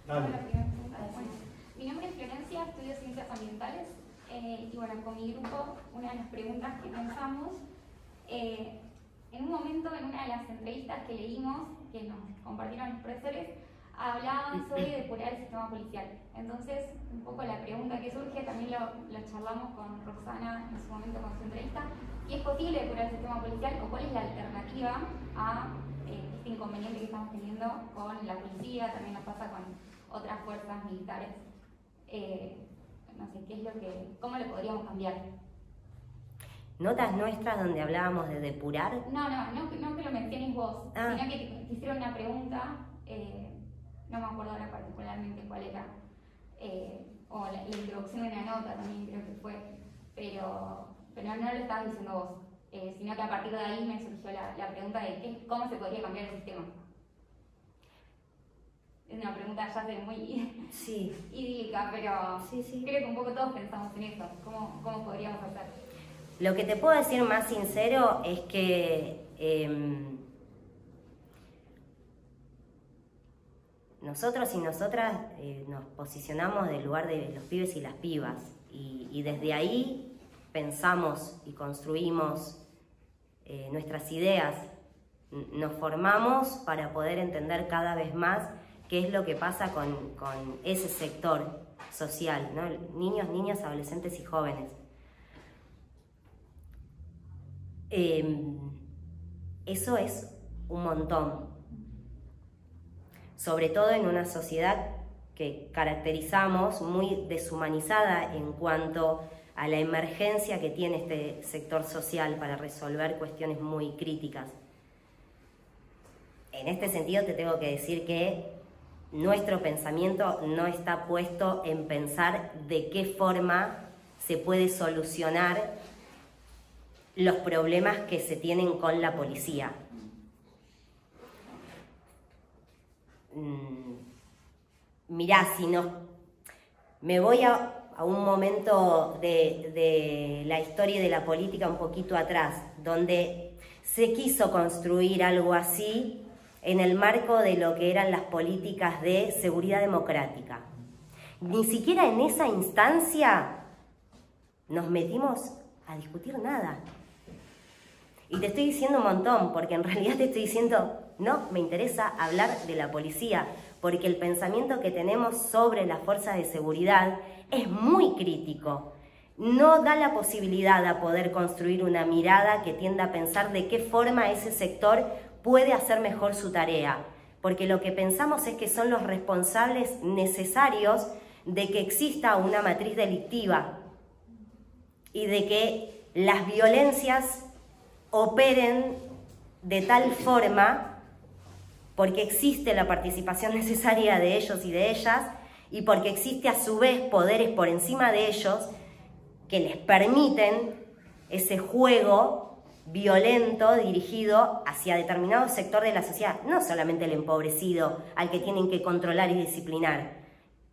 Dale. Bueno, mi nombre es Florencia, estudio Ciencias Ambientales. Y bueno, con mi grupo, una de las preguntas que pensamos, en un momento, en una de las entrevistas que leímos, que nos compartieron los profesores, hablaban sobre depurar el sistema policial. Entonces, un poco la pregunta que surge, también lo charlamos con Roxana en su momento con su entrevista, si es posible depurar el sistema policial o cuál es la alternativa a este inconveniente que estamos teniendo con la policía, también nos pasa con otras fuerzas militares. No sé, ¿cómo lo podríamos cambiar? ¿Notas nuestras donde hablábamos de depurar? No que lo menciones vos, sino que te hicieron una pregunta. No me acuerdo ahora particularmente cuál era, o la introducción de una nota también creo que fue, pero no lo estabas diciendo vos, sino que a partir de ahí me surgió la pregunta de cómo se podría cambiar el sistema. Es una pregunta ya sé, muy idílica, pero sí. Creo que un poco todos pensamos en eso, ¿cómo podríamos hacer? Lo que te puedo decir más sincero es que nosotros y nosotras nos posicionamos del lugar de los pibes y las pibas y desde ahí pensamos y construimos nuestras ideas, nos formamos para poder entender cada vez más qué es lo que pasa con ese sector social, ¿no? Niños, niñas, adolescentes y jóvenes. Eso es un montón, sobre todo en una sociedad que caracterizamos muy deshumanizada en cuanto a la emergencia que tiene este sector social para resolver cuestiones muy críticas. En este sentido te tengo que decir que nuestro pensamiento no está puesto en pensar de qué forma se puede solucionar los problemas que se tienen con la policía. Mirá, si no, me voy a un momento de la historia y de la política un poquito atrás, donde se quiso construir algo así en el marco de lo que eran las políticas de seguridad democrática. Ni siquiera en esa instancia nos metimos a discutir nada. Y te estoy diciendo un montón, porque en realidad te estoy diciendo, no me interesa hablar de la policía, porque el pensamiento que tenemos sobre las fuerzas de seguridad es muy crítico. No da la posibilidad de poder construir una mirada que tienda a pensar de qué forma ese sector puede hacer mejor su tarea, porque lo que pensamos es que son los responsables necesarios de que exista una matriz delictiva y de que las violencias operen de tal forma, porque existe la participación necesaria de ellos y de ellas, y porque existe a su vez poderes por encima de ellos que les permiten ese juego violento dirigido hacia determinado sector de la sociedad, no solamente el empobrecido al que tienen que controlar y disciplinar,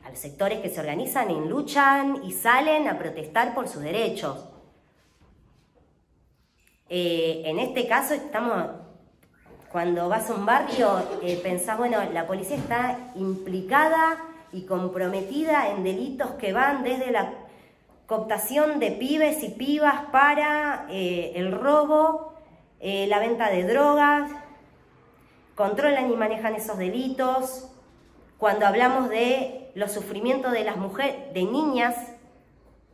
a los sectores que se organizan y luchan y salen a protestar por sus derechos. En este caso estamos, cuando vas a un barrio, pensás, bueno, la policía está implicada y comprometida en delitos que van desde la cooptación de pibes y pibas para el robo, la venta de drogas, controlan y manejan esos delitos. Cuando hablamos de los sufrimientos de las mujeres, de niñas,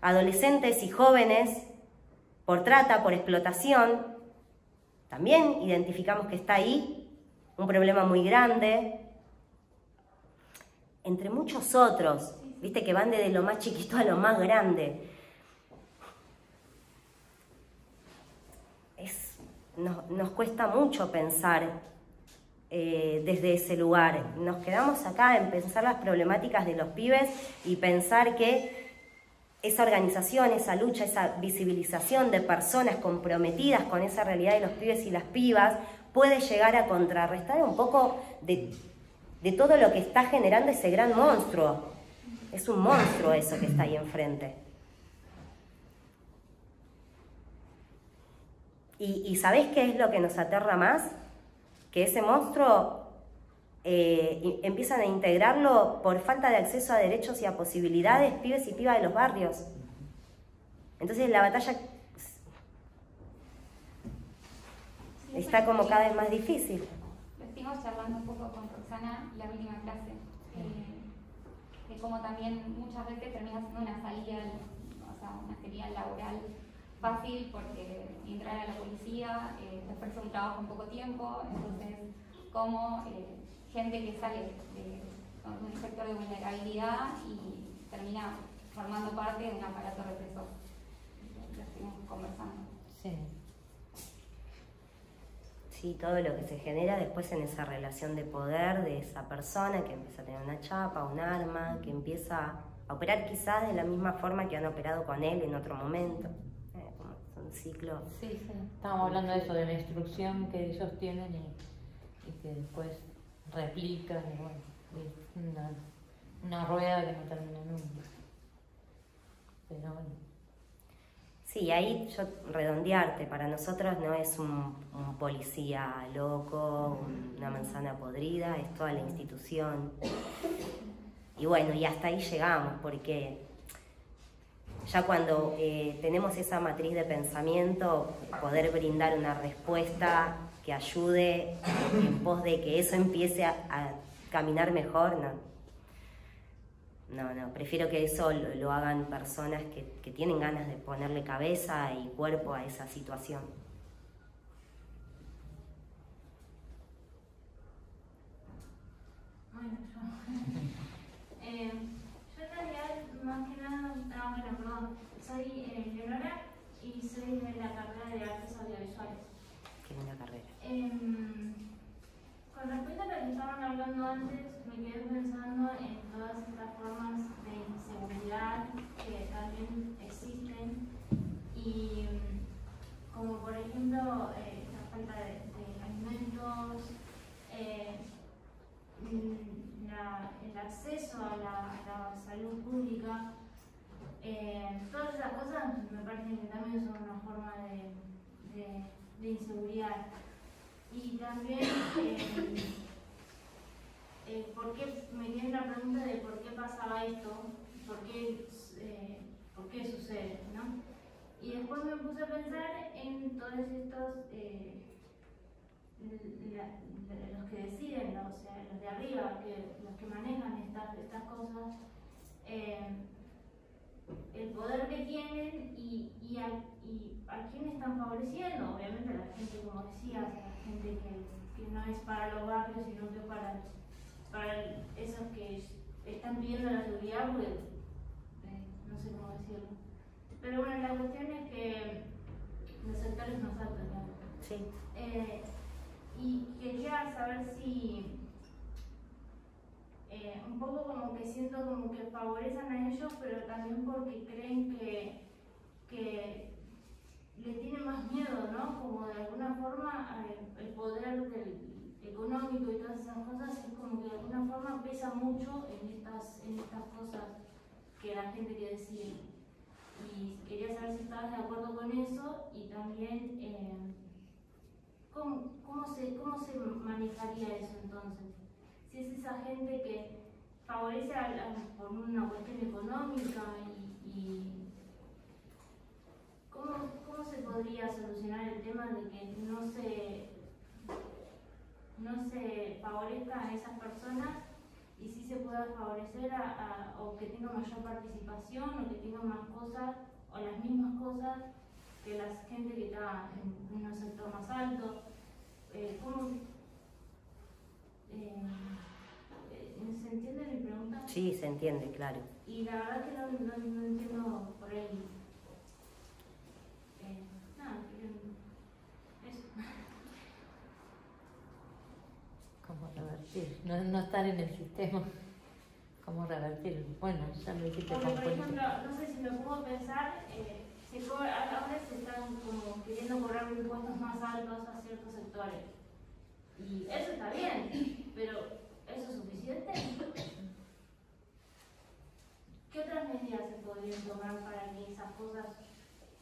adolescentes y jóvenes por trata, por explotación, también identificamos que está ahí un problema muy grande, entre muchos otros, viste, que van desde lo más chiquito a lo más grande. Nos cuesta mucho pensar desde ese lugar. Nos quedamos acá en pensar las problemáticas de los pibes y pensar que esa organización, esa lucha, esa visibilización de personas comprometidas con esa realidad de los pibes y las pibas puede llegar a contrarrestar un poco de todo lo que está generando ese gran monstruo. Es un monstruo eso que está ahí enfrente. ¿Y sabés qué es lo que nos aterra más? Que ese monstruo empiezan a integrarlo por falta de acceso a derechos y a posibilidades, pibes y pibas de los barrios. Entonces la batalla está como cada vez más difícil. Lo estuvimos charlando un poco con Roxana la última clase, que como también muchas veces termina siendo una salida, o sea, una salida laboral fácil, porque entrar a la policía te ofrece un trabajo en poco tiempo, entonces como gente que sale de un sector de vulnerabilidad y termina formando parte de un aparato represor. Lo estuvimos conversando. Sí. Sí, todo lo que se genera después en esa relación de poder de esa persona que empieza a tener una chapa, un arma, que empieza a operar quizás de la misma forma que han operado con él en otro momento. Como un ciclo. Sí, sí. Estábamos hablando de eso, de la instrucción que ellos tienen y que después replican, y bueno, es una rueda que no termina nunca. Pero bueno. Sí, ahí yo redondearte, para nosotros no es un policía loco, una manzana podrida, es toda la institución. Y bueno, y hasta ahí llegamos, porque ya cuando tenemos esa matriz de pensamiento, poder brindar una respuesta que ayude en pos de que eso empiece a caminar mejor, no, prefiero que eso lo hagan personas que tienen ganas de ponerle cabeza y cuerpo a esa situación. Bueno, yo en realidad, más que nada, soy Leonora y soy de la carrera de Artes Audiovisuales. Qué linda carrera. Con respecto a lo que estaban hablando antes, me quedé pensando en todas estas formas de inseguridad que también existen y como por ejemplo la falta de alimentos, el acceso a la salud pública, todas esas cosas me parecen que también son una forma de inseguridad. Y también, porque me viene la pregunta de por qué pasaba esto, por qué sucede, ¿no? Y después me puse a pensar en todos estos, los que deciden, ¿no? O sea, los de arriba, los que manejan estas cosas, el poder que tienen y a quién están favoreciendo. Obviamente a la gente, como decías, a la gente que no es para los barrios, sino que para esos que están pidiendo la seguridad, porque no sé cómo decirlo. Pero bueno, la cuestión es que los sectores más altos, ¿no? Sí. Y quería saber si un poco como que siento como que favorecen a ellos, pero también porque creen que le tienen más miedo, ¿no? Como de alguna forma el poder económico y todas esas cosas es como que de alguna forma pesa mucho en estas cosas que la gente que decide. Y quería saber si estabas de acuerdo con eso y también ¿cómo se manejaría eso entonces? Si es esa gente que favorece por una cuestión económica y ¿cómo se podría solucionar el tema de que no se favorezca a esas personas y sí se pueda favorecer o que tenga mayor participación o que tenga más cosas o las mismas cosas que la gente que está en un sector más alto? ¿Se entiende mi pregunta? Sí, se entiende, claro. Y la verdad que no entiendo por ahí. Eso. ¿Cómo revertir? No estar en el sistema. ¿Cómo revertir? Bueno, ya lo dijiste. Porque, por ejemplo, no sé si me puedo pensar, ahora se están como queriendo cobrar impuestos más altos a ciertos sectores. Y eso está bien, pero ¿eso es suficiente? ¿Qué otras medidas se podrían tomar para que esas cosas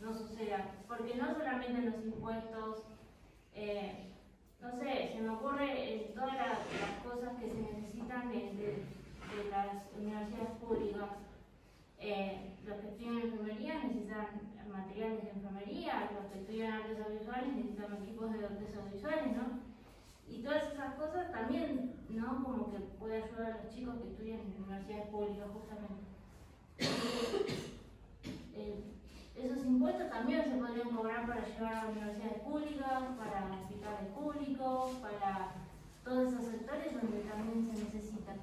no sucedan? Porque no solamente los impuestos, no sé, se me ocurre todas las cosas que se necesitan de las universidades públicas. Los que estudian enfermería necesitan materiales de enfermería, los que estudian artes audiovisuales necesitan equipos de artes audiovisuales, ¿no? Y todas esas cosas también, ¿no? Como que puede ayudar a los chicos que estudian en universidades públicas, justamente. Esos impuestos también se podrían cobrar para llevar a universidades públicas, para hospitales públicos, para todos esos sectores donde también se necesitan.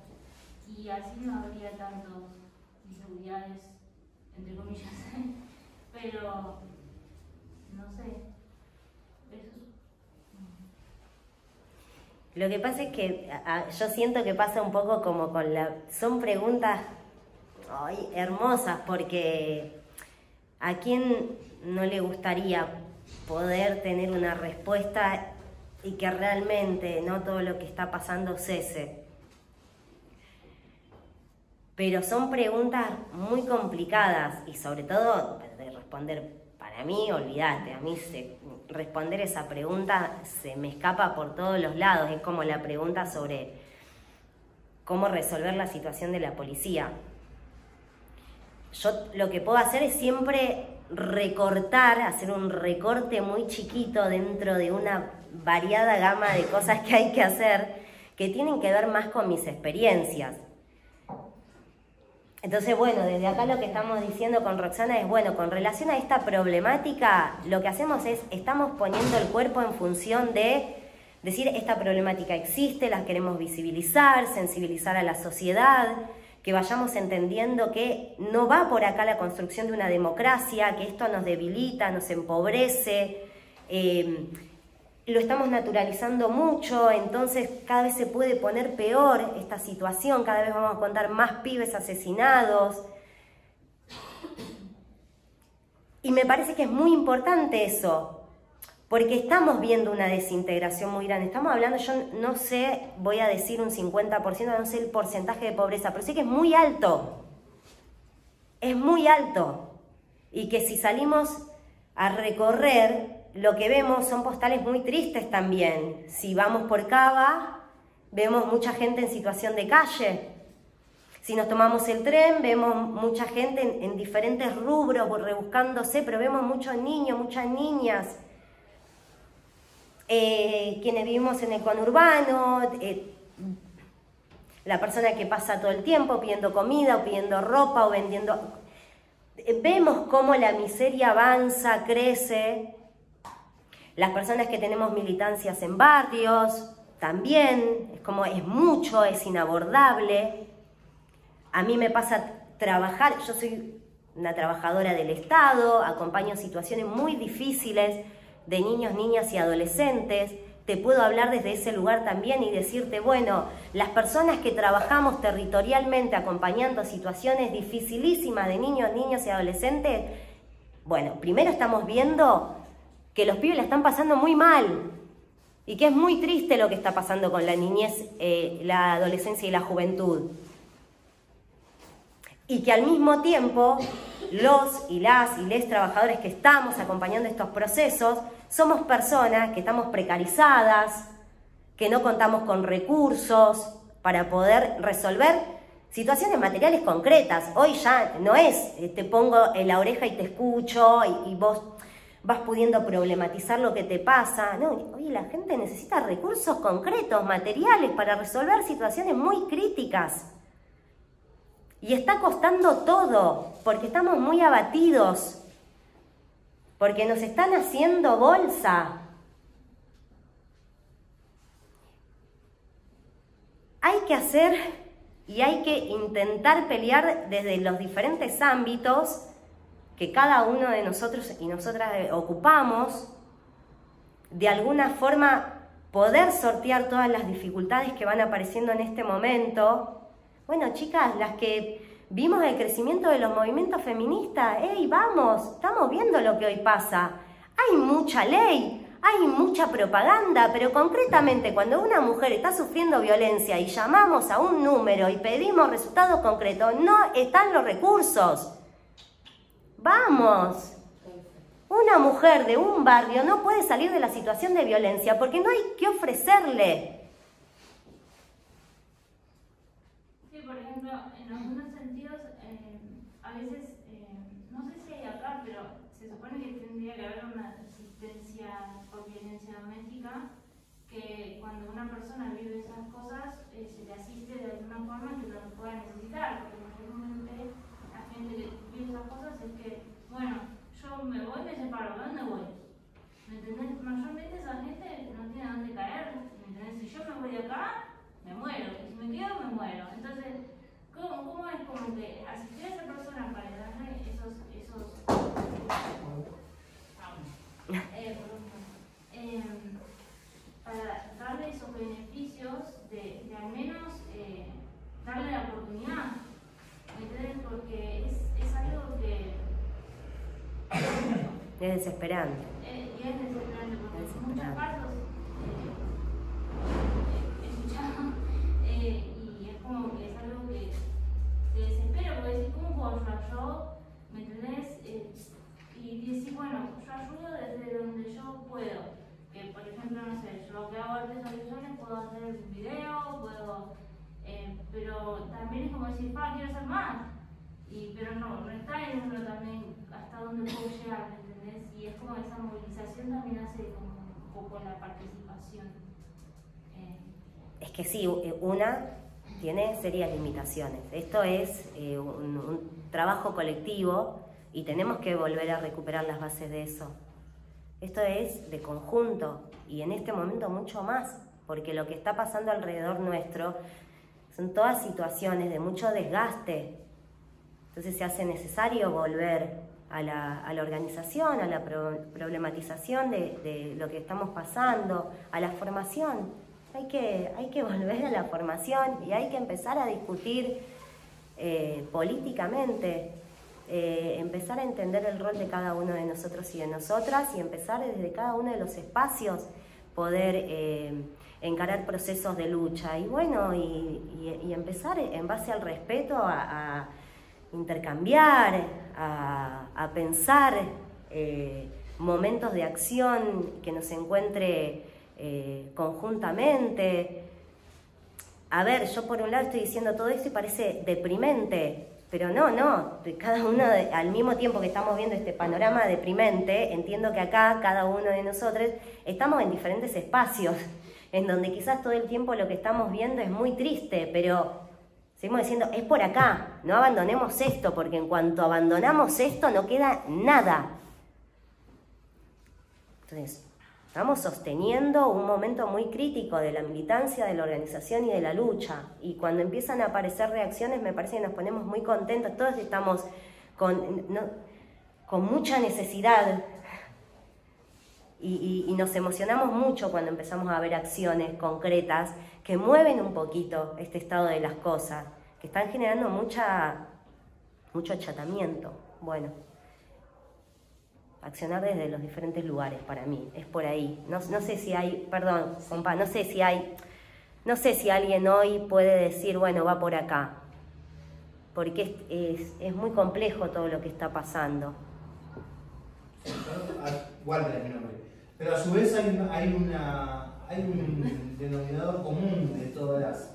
Y así no habría tantas inseguridades, entre comillas. Pero, no sé, eso es... Lo que pasa es que yo siento que pasa un poco como con son preguntas hermosas, porque ¿a quién no le gustaría poder tener una respuesta y que realmente no todo lo que está pasando cese? Pero son preguntas muy complicadas y sobre todo de responder. Para mí, olvídate, a mí responder esa pregunta se me escapa por todos los lados. Es como la pregunta sobre cómo resolver la situación de la policía. Yo lo que puedo hacer es siempre recortar, hacer un recorte muy chiquito dentro de una variada gama de cosas que hay que hacer, que tienen que ver más con mis experiencias. Entonces, bueno, desde acá lo que estamos diciendo con Roxana es, bueno, con relación a esta problemática, lo que hacemos es, estamos poniendo el cuerpo en función de decir, esta problemática existe, la queremos visibilizar, sensibilizar a la sociedad, que vayamos entendiendo que no va por acá la construcción de una democracia, que esto nos debilita, nos empobrece, lo estamos naturalizando mucho, entonces cada vez se puede poner peor esta situación, cada vez vamos a contar más pibes asesinados. Y me parece que es muy importante eso, porque estamos viendo una desintegración muy grande. Estamos hablando, yo no sé, voy a decir un 50%, no sé el porcentaje de pobreza, pero sé que es muy alto. Es muy alto. Y que si salimos a recorrer, lo que vemos son postales muy tristes también. Si vamos por Cava, vemos mucha gente en situación de calle. Si nos tomamos el tren, vemos mucha gente en diferentes rubros, rebuscándose, pero vemos muchos niños, muchas niñas. Quienes vivimos en el conurbano, la persona que pasa todo el tiempo pidiendo comida o pidiendo ropa o vendiendo... Vemos cómo la miseria avanza, crece. Las personas que tenemos militancias en barrios, también, es mucho, es inabordable. A mí me pasa trabajar, yo soy una trabajadora del Estado, acompaño situaciones muy difíciles de niños, niñas y adolescentes. Te puedo hablar desde ese lugar también y decirte, bueno, las personas que trabajamos territorialmente acompañando situaciones dificilísimas de niños, niñas y adolescentes, bueno, primero estamos viendo que los pibes la están pasando muy mal y que es muy triste lo que está pasando con la niñez, la adolescencia y la juventud. Y que al mismo tiempo los y les trabajadores que estamos acompañando estos procesos somos personas que estamos precarizadas, que no contamos con recursos para poder resolver situaciones materiales concretas. Hoy ya no es te pongo en la oreja y te escucho y vos vas pudiendo problematizar lo que te pasa. No, hoy la gente necesita recursos concretos, materiales, para resolver situaciones muy críticas. Y está costando todo, porque estamos muy abatidos, porque nos están haciendo bolsa. Hay que hacer y hay que intentar pelear desde los diferentes ámbitos que cada uno de nosotros y nosotras ocupamos, de alguna forma poder sortear todas las dificultades que van apareciendo en este momento. Bueno, chicas, las que vimos el crecimiento de los movimientos feministas, ¡hey, vamos! Estamos viendo lo que hoy pasa. Hay mucha ley, hay mucha propaganda, pero concretamente cuando una mujer está sufriendo violencia y llamamos a un número y pedimos resultados concretos, no están los recursos. ¡Vamos! Una mujer de un barrio no puede salir de la situación de violencia porque no hay que ofrecerle. Sí, por ejemplo, en algunos sentidos, a veces, no sé si hay acá, pero se supone que tendría que haber una asistencia por violencia doméstica, que cuando una persona vive esas cosas, se le asiste de alguna forma que lo pueda necesitar, porque mayormente la gente que vive esas cosas es que, bueno, yo me voy, me separo, ¿dónde voy? ¿Me entendés? Mayormente esa gente no tiene a dónde caer, ¿me entendés? Si yo me voy de acá, me muero, y si me quedo, me muero. Entonces, ¿cómo es como que asistir a esa persona para darle para darle esos beneficios de al menos darle la oportunidad? ¿Me entiendes? Porque es algo que es desesperante. Y es desesperante porque en muchos casos he escuchado y es como que es algo que te desespera porque decís, ¿cómo puedo yo? ¿Me entendés? Y decís, bueno, yo ayudo desde donde yo puedo. Que por ejemplo, no sé, yo lo que hago artes audiovisuales, puedo hacer un video, puedo, pero también es como decir, quiero hacer más. Pero no está en uno también hasta dónde puedo llegar, ¿me entendés? Y es como esa movilización también hace como un poco la participación. es que sí, una tiene serias limitaciones. Esto es un trabajo colectivo y tenemos que volver a recuperar las bases de eso. Esto es de conjunto y en este momento mucho más, porque lo que está pasando alrededor nuestro son todas situaciones de mucho desgaste. Entonces se hace necesario volver a la organización, a la problematización de lo que estamos pasando, a la formación. Hay que volver a la formación y hay que empezar a discutir políticamente, empezar a entender el rol de cada uno de nosotros y de nosotras y empezar desde cada uno de los espacios poder encarar procesos de lucha y bueno, y empezar en base al respeto a intercambiar, a pensar momentos de acción que nos encuentre conjuntamente. A ver, yo por un lado estoy diciendo todo esto y parece deprimente, pero no, cada uno al mismo tiempo que estamos viendo este panorama deprimente, entiendo que acá cada uno de nosotros estamos en diferentes espacios, en donde quizás todo el tiempo lo que estamos viendo es muy triste, pero seguimos diciendo, es por acá, no abandonemos esto, porque en cuanto abandonamos esto no queda nada. Entonces, estamos sosteniendo un momento muy crítico de la militancia, de la organización y de la lucha. Y cuando empiezan a aparecer reacciones, me parece que nos ponemos muy contentos. Todos estamos con mucha necesidad y nos emocionamos mucho cuando empezamos a ver acciones concretas que mueven un poquito este estado de las cosas, que están generando mucho achatamiento. Bueno, accionar desde los diferentes lugares para mí, es por ahí. No sé si hay, perdón, compa, no sé si alguien hoy puede decir, bueno, va por acá, porque es muy complejo todo lo que está pasando. Walter es mi nombre. Pero a su vez hay un denominador común de todas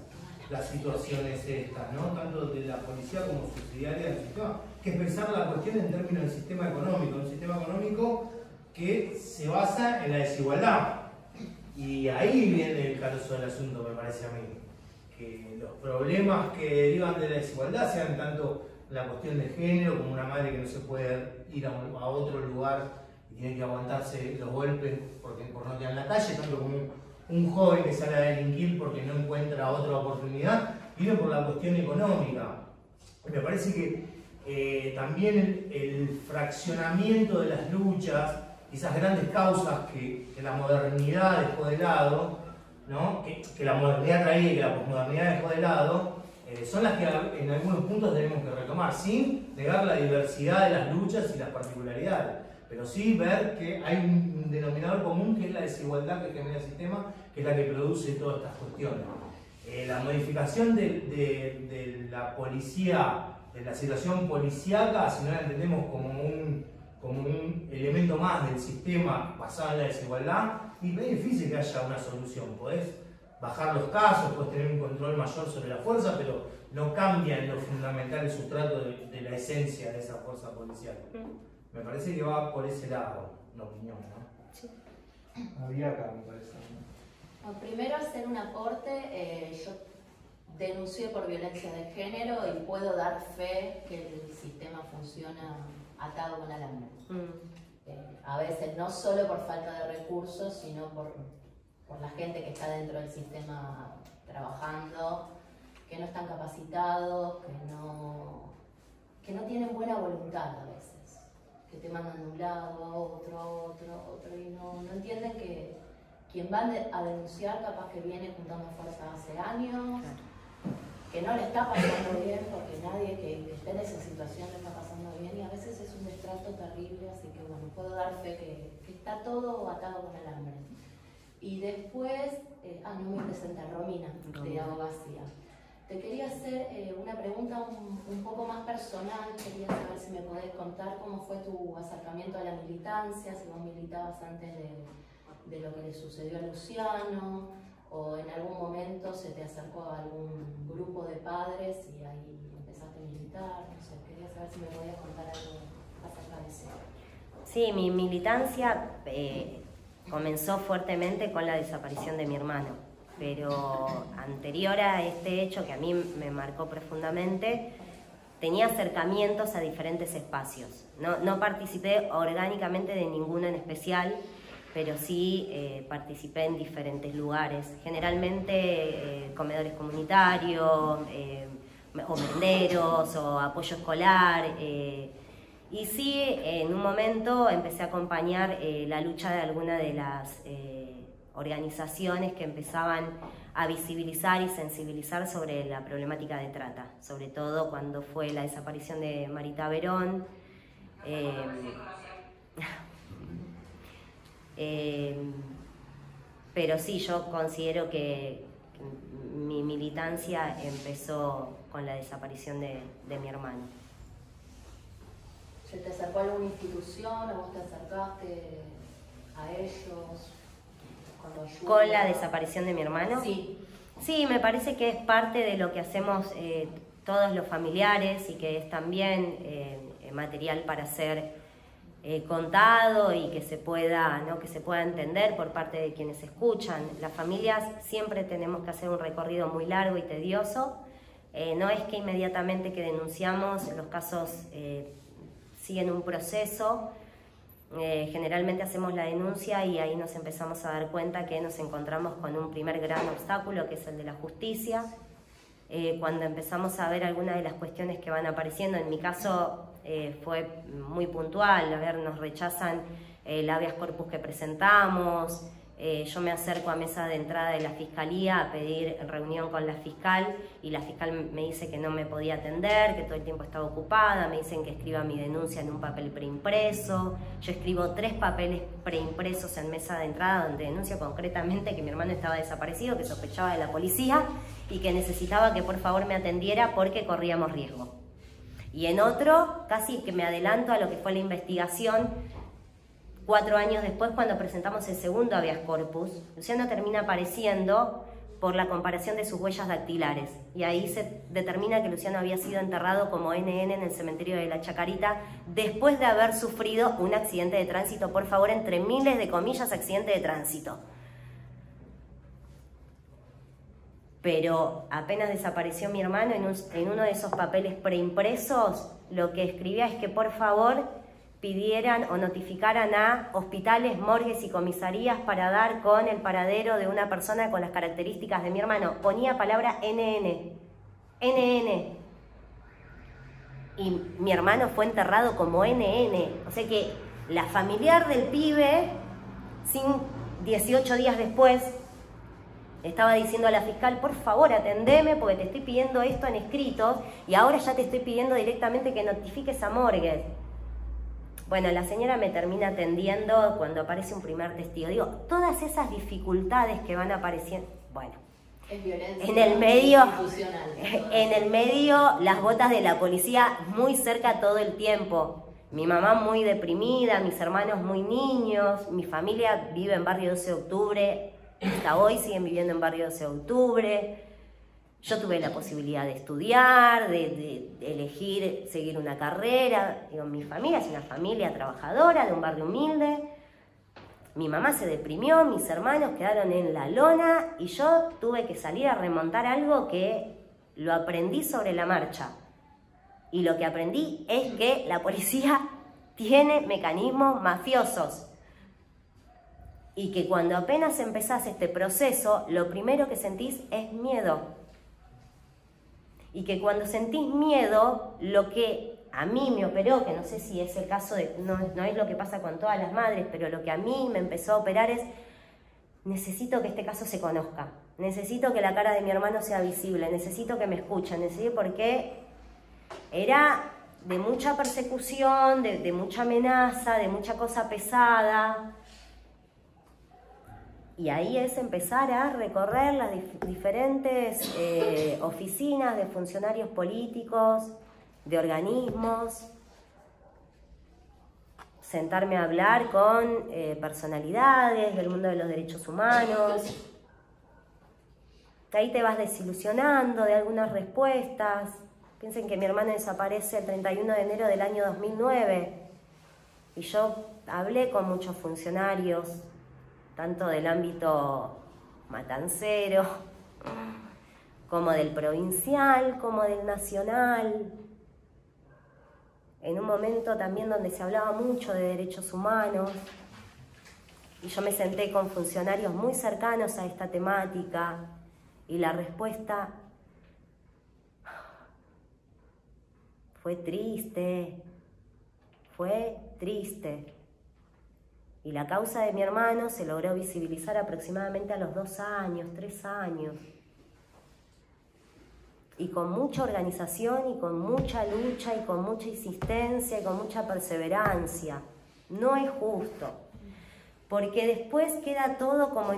las situaciones estas, ¿no? Tanto de la policía como subsidiaria del sistema, que es pensar la cuestión en términos del sistema económico, un sistema económico que se basa en la desigualdad. Y ahí viene el carozo del asunto, me parece a mí, que los problemas que derivan de la desigualdad sean tanto la cuestión de género, como una madre que no se puede ir a otro lugar y tiene que aguantarse los golpes por no quedar en la calle, tanto como un joven que sale a delinquir porque no encuentra otra oportunidad, viene por la cuestión económica. Me parece que también el fraccionamiento de las luchas, esas grandes causas que la modernidad dejó de lado, ¿no? que la modernidad traía y que la posmodernidad dejó de lado, son las que en algunos puntos tenemos que retomar, sin negar la diversidad de las luchas y las particularidades, pero sí ver que hay un denominador común que es la desigualdad que genera el sistema, que es la que produce todas estas cuestiones. La modificación de la policía, de la situación policíaca, si no la entendemos como un elemento más del sistema basado en la desigualdad, y es difícil que haya una solución. Podés bajar los casos, podés tener un control mayor sobre la fuerza, pero no cambia en lo fundamental el sustrato de la esencia de esa fuerza policial. Me parece que va por ese lado, la opinión, ¿no? Sí. Había acá, me parece. Bueno, primero hacer un aporte, yo denuncié por violencia de género y puedo dar fe que el sistema funciona atado con alambre. A veces no solo por falta de recursos, sino por la gente que está dentro del sistema trabajando, que no están capacitados, que no tienen buena voluntad a veces, que te mandan de un lado, otro, y no entienden que quien va a denunciar capaz que viene juntando fuerza hace años, que no le está pasando bien, porque nadie que esté en esa situación le está pasando bien, y a veces es un destrato terrible, así que bueno, puedo dar fe que está todo atado con alambre. Y después, no me presenté, Romina, de Abogacía. Te quería hacer una pregunta un poco más personal, quería saber si me podés contar cómo fue tu acercamiento a la militancia, si vos militabas antes de lo que le sucedió a Luciano, o en algún momento se te acercó a algún grupo de padres y ahí empezaste a militar, no sé, quería saber si me podías contar algo acerca de eso. Sí, mi militancia comenzó fuertemente con la desaparición de mi hermano. pero anterior a este hecho que a mí me marcó profundamente, tenía acercamientos a diferentes espacios. No participé orgánicamente de ninguno en especial, pero sí participé en diferentes lugares, generalmente comedores comunitarios, o merenderos, o apoyo escolar, y sí, en un momento empecé a acompañar la lucha de alguna de las organizaciones que empezaban a visibilizar y sensibilizar sobre la problemática de trata, sobre todo cuando fue la desaparición de Marita Verón. Pero sí, yo considero que mi militancia empezó con la desaparición de mi hermano. ¿Se te acercó a alguna institución o vos te acercaste a ellos? ¿Con la desaparición de mi hermano? Sí. Sí, me parece que es parte de lo que hacemos todos los familiares y que es también material para ser contado y que se pueda, ¿no?, que se pueda entender por parte de quienes escuchan. Las familias siempre tenemos que hacer un recorrido muy largo y tedioso. No es que inmediatamente que denunciamos los casos siguen un proceso. Generalmente hacemos la denuncia y ahí nos empezamos a dar cuenta que nos encontramos con un primer gran obstáculo, que es el de la justicia. Cuando empezamos a ver algunas de las cuestiones que van apareciendo, en mi caso fue muy puntual, a ver, nos rechazan el habeas corpus que presentamos, yo me acerco a mesa de entrada de la Fiscalía a pedir reunión con la fiscal y la fiscal me dice que no me podía atender, que todo el tiempo estaba ocupada, me dicen que escriba mi denuncia en un papel preimpreso. Yo escribo 3 papeles preimpresos en mesa de entrada donde denuncio concretamente que mi hermano estaba desaparecido, que sospechaba de la policía y que necesitaba que por favor me atendiera porque corríamos riesgo. Y en otro, casi que me adelanto a lo que fue la investigación, 4 años después, cuando presentamos el segundo habeas corpus, Luciano termina apareciendo por la comparación de sus huellas dactilares. Y ahí se determina que Luciano había sido enterrado como NN en el cementerio de la Chacarita después de haber sufrido un accidente de tránsito. Por favor, entre miles de comillas, accidente de tránsito. Pero apenas desapareció mi hermano, en uno de esos papeles preimpresos, lo que escribía es que por favor pidieran o notificaran a hospitales, morgues y comisarías para dar con el paradero de una persona con las características de mi hermano. Ponía palabra NN. NN. Y mi hermano fue enterrado como NN. O sea que la familiar del pibe, 18 días después, estaba diciendo a la fiscal, por favor atendeme porque te estoy pidiendo esto en escritos y ahora ya te estoy pidiendo directamente que notifiques a morgues. Bueno, la señora me termina atendiendo cuando aparece un primer testigo. Digo, todas esas dificultades que van apareciendo, bueno, es violencia en el medio, institucional. En el medio las botas de la policía muy cerca todo el tiempo. Mi mamá muy deprimida, mis hermanos muy niños, mi familia vive en Barrio 12 de Octubre, hasta hoy siguen viviendo en Barrio 12 de Octubre. Yo tuve la posibilidad de estudiar, de elegir seguir una carrera. Digo, mi familia es una familia trabajadora de un barrio humilde. Mi mamá se deprimió, mis hermanos quedaron en la lona y yo tuve que salir a remontar algo que lo aprendí sobre la marcha. Y lo que aprendí es que la policía tiene mecanismos mafiosos. Y que cuando apenas empezás este proceso, lo primero que sentís es miedo. Y que cuando sentís miedo, lo que a mí me operó, que no sé si es el caso de, no es lo que pasa con todas las madres, pero lo que a mí me empezó a operar es, necesito que este caso se conozca, necesito que la cara de mi hermano sea visible, necesito que me escuchen, necesito, porque era de mucha persecución, de mucha amenaza, de mucha cosa pesada. Y ahí es empezar a recorrer las diferentes oficinas de funcionarios políticos, de organismos, sentarme a hablar con personalidades del mundo de los derechos humanos. Ahí te vas desilusionando de algunas respuestas. Piensen que mi hermano desaparece el 31 de enero del año 2009 y yo hablé con muchos funcionarios, tanto del ámbito matancero, como del provincial, como del nacional. En un momento también donde se hablaba mucho de derechos humanos, y yo me senté con funcionarios muy cercanos a esta temática, y la respuesta fue triste. Y la causa de mi hermano se logró visibilizar aproximadamente a los 2 años, 3 años. Y con mucha organización y con mucha lucha y con mucha insistencia y con mucha perseverancia. No es justo, porque después queda todo como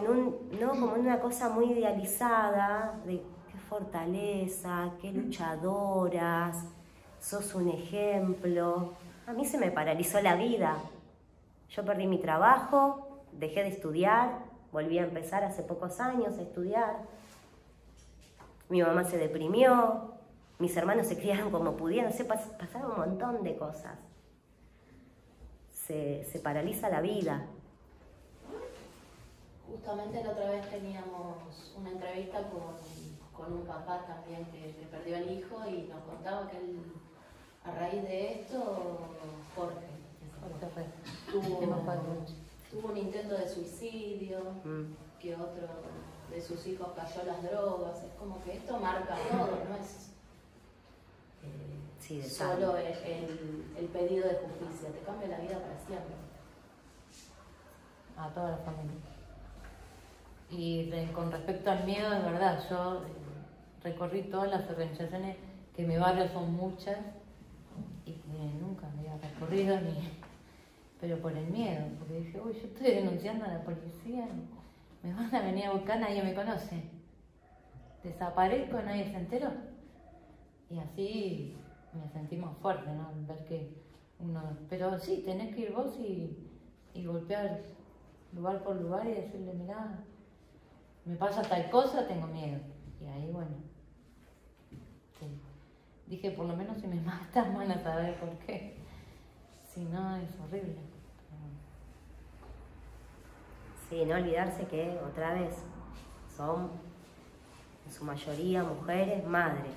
como en una cosa muy idealizada, de qué fortaleza, qué luchadoras, sos un ejemplo. A mí se me paralizó la vida. Yo perdí mi trabajo, dejé de estudiar, volví a empezar hace pocos años a estudiar. Mi mamá se deprimió, mis hermanos se criaron como pudieron, pasaron un montón de cosas. Se paraliza la vida. Justamente la otra vez teníamos una entrevista con un papá también que perdió el hijo y nos contaba que él, a raíz de esto, Jorge tuvo un intento de suicidio, que otro de sus hijos cayó a las drogas. Es como que esto marca todo, no es solo el pedido de justicia, te cambia la vida para siempre. A toda la familia. Y con respecto al miedo, es verdad, yo recorrí todas las organizaciones, que en mi barrio son muchas, y que nunca me había recorrido pero por el miedo, porque dije, uy, yo estoy denunciando a la policía, me van a venir a buscar, nadie me conoce. Desaparezco, nadie se enteró. Y así me sentí más fuerte, ¿no? Ver que pero sí, tenés que ir vos y golpear lugar por lugar y decirle, mirá, me pasa tal cosa, tengo miedo. Y ahí, bueno, sí. Dije, por lo menos si me matan van a saber por qué. Si no, es horrible. Sí, no olvidarse que, otra vez, son en su mayoría mujeres madres,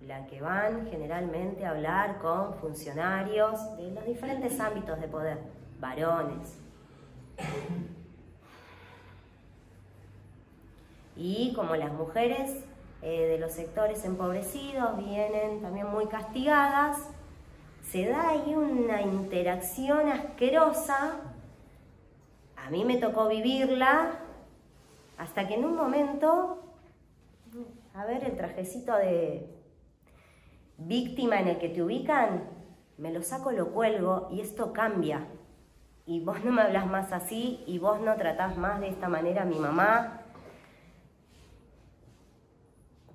las que van generalmente a hablar con funcionarios de los diferentes ámbitos de poder, varones. Y como las mujeres de los sectores empobrecidos vienen también muy castigadas, se da ahí una interacción asquerosa. A mí me tocó vivirla hasta que en un momento, a ver, el trajecito de víctima en el que te ubican, me lo saco, lo cuelgo y esto cambia. Y vos no me hablas más así y vos no tratás más de esta manera a mi mamá.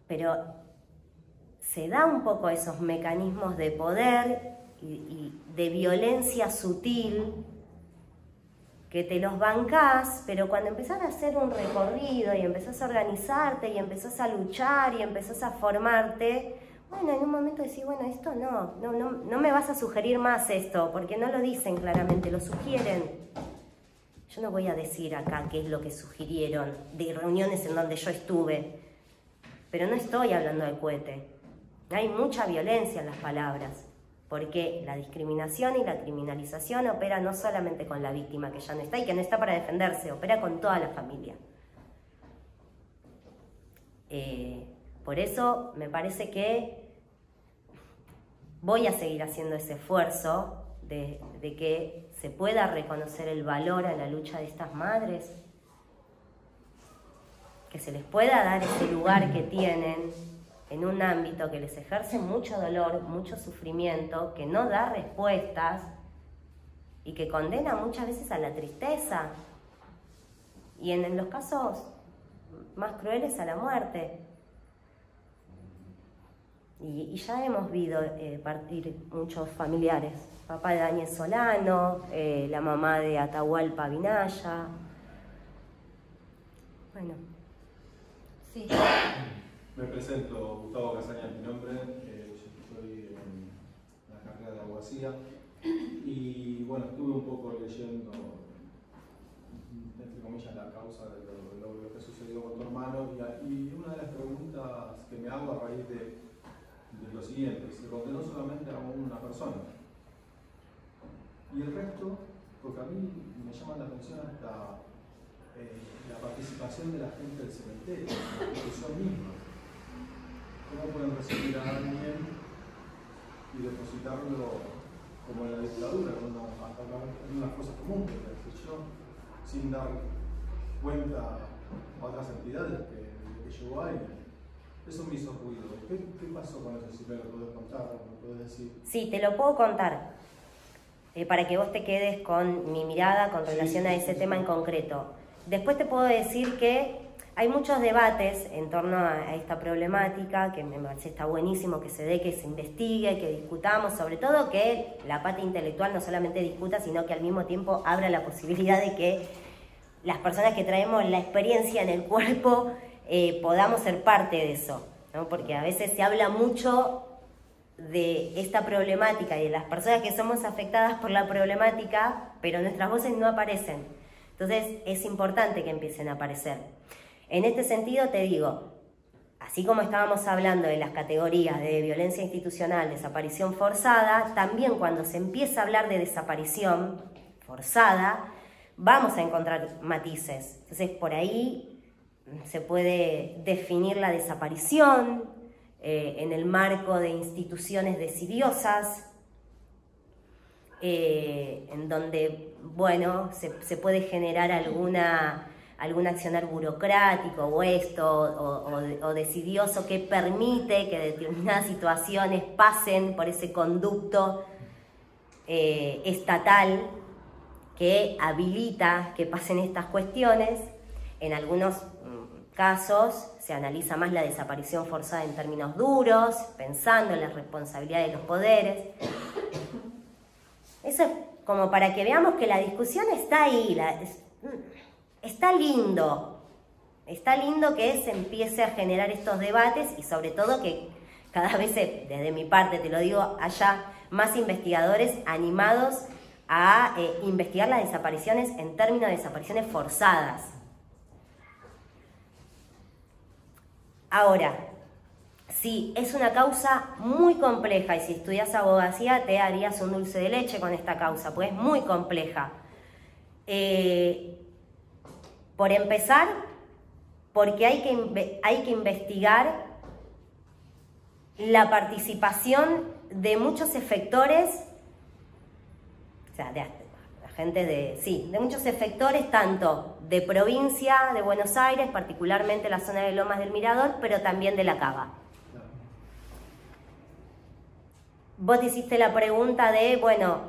Pero se da un poco esos mecanismos de poder y de violencia sutil que te los bancás, pero cuando empezás a hacer un recorrido y empezás a organizarte y empezás a luchar y empezás a formarte, bueno, en un momento decís, bueno, esto no me vas a sugerir más esto, porque no lo dicen claramente, lo sugieren. Yo no voy a decir acá qué es lo que sugirieron de reuniones en donde yo estuve, pero no estoy hablando del cohete. Hay mucha violencia en las palabras, porque la discriminación y la criminalización opera no solamente con la víctima que ya no está y que no está para defenderse, opera con toda la familia. Por eso me parece que voy a seguir haciendo ese esfuerzo de que se pueda reconocer el valor a la lucha de estas madres, que se les pueda dar ese lugar que tienen en un ámbito que les ejerce mucho dolor, mucho sufrimiento, que no da respuestas y que condena muchas veces a la tristeza y en los casos más crueles a la muerte. Y ya hemos visto partir muchos familiares, papá de Daniel Solano, la mamá de Atahualpa Vinaya. Bueno. Sí. Me presento, Gustavo Casaña es mi nombre, yo estoy en la carrera de abogacía y bueno, estuve un poco leyendo, entre comillas, la causa de lo que sucedió con tu hermano y una de las preguntas que me hago a raíz de lo siguiente, se condenó solamente a una persona y el resto, porque a mí me llama la atención hasta la participación de la gente del cementerio, la institución misma. ¿Cómo pueden recibir a alguien y depositarlo como en la dictadura, en unas cosas comunes, sin dar cuenta a otras entidades que llegó alguien? Eso me hizo ruido. ¿Qué pasó con eso? Si me lo puedes contar, me lo puedes decir. Sí, te lo puedo contar, para que vos te quedes con mi mirada con relación a ese tema en concreto. Después te puedo decir que hay muchos debates en torno a esta problemática, que me parece está buenísimo que se dé, que se investigue, que discutamos, sobre todo que la pata intelectual no solamente discuta, sino que al mismo tiempo abra la posibilidad de que las personas que traemos la experiencia en el cuerpo podamos ser parte de eso, ¿no? Porque a veces se habla mucho de esta problemática y de las personas que somos afectadas por la problemática, pero nuestras voces no aparecen. Entonces es importante que empiecen a aparecer. En este sentido te digo, así como estábamos hablando de las categorías de violencia institucional, desaparición forzada, también cuando se empieza a hablar de desaparición forzada, vamos a encontrar matices. Entonces por ahí se puede definir la desaparición en el marco de instituciones desidiosas, en donde, bueno, se puede generar algún accionar burocrático o desidioso que permite que determinadas situaciones pasen por ese conducto estatal que habilita que pasen estas cuestiones. En algunos casos se analiza más la desaparición forzada en términos duros, pensando en la responsabilidad de los poderes. Eso es como para que veamos que la discusión está ahí, está lindo que se empiece a generar estos debates y sobre todo que cada vez, desde mi parte te lo digo, haya más investigadores animados a investigar las desapariciones en términos de desapariciones forzadas. Ahora, sí, es una causa muy compleja y si estudias abogacía te harías un dulce de leche con esta causa, pues es muy compleja. Por empezar, porque hay que investigar la participación de muchos efectores, o sea, de muchos efectores, tanto de provincia de Buenos Aires, particularmente la zona de Lomas del Mirador, pero también de La Cava. Vos te hiciste la pregunta de, bueno,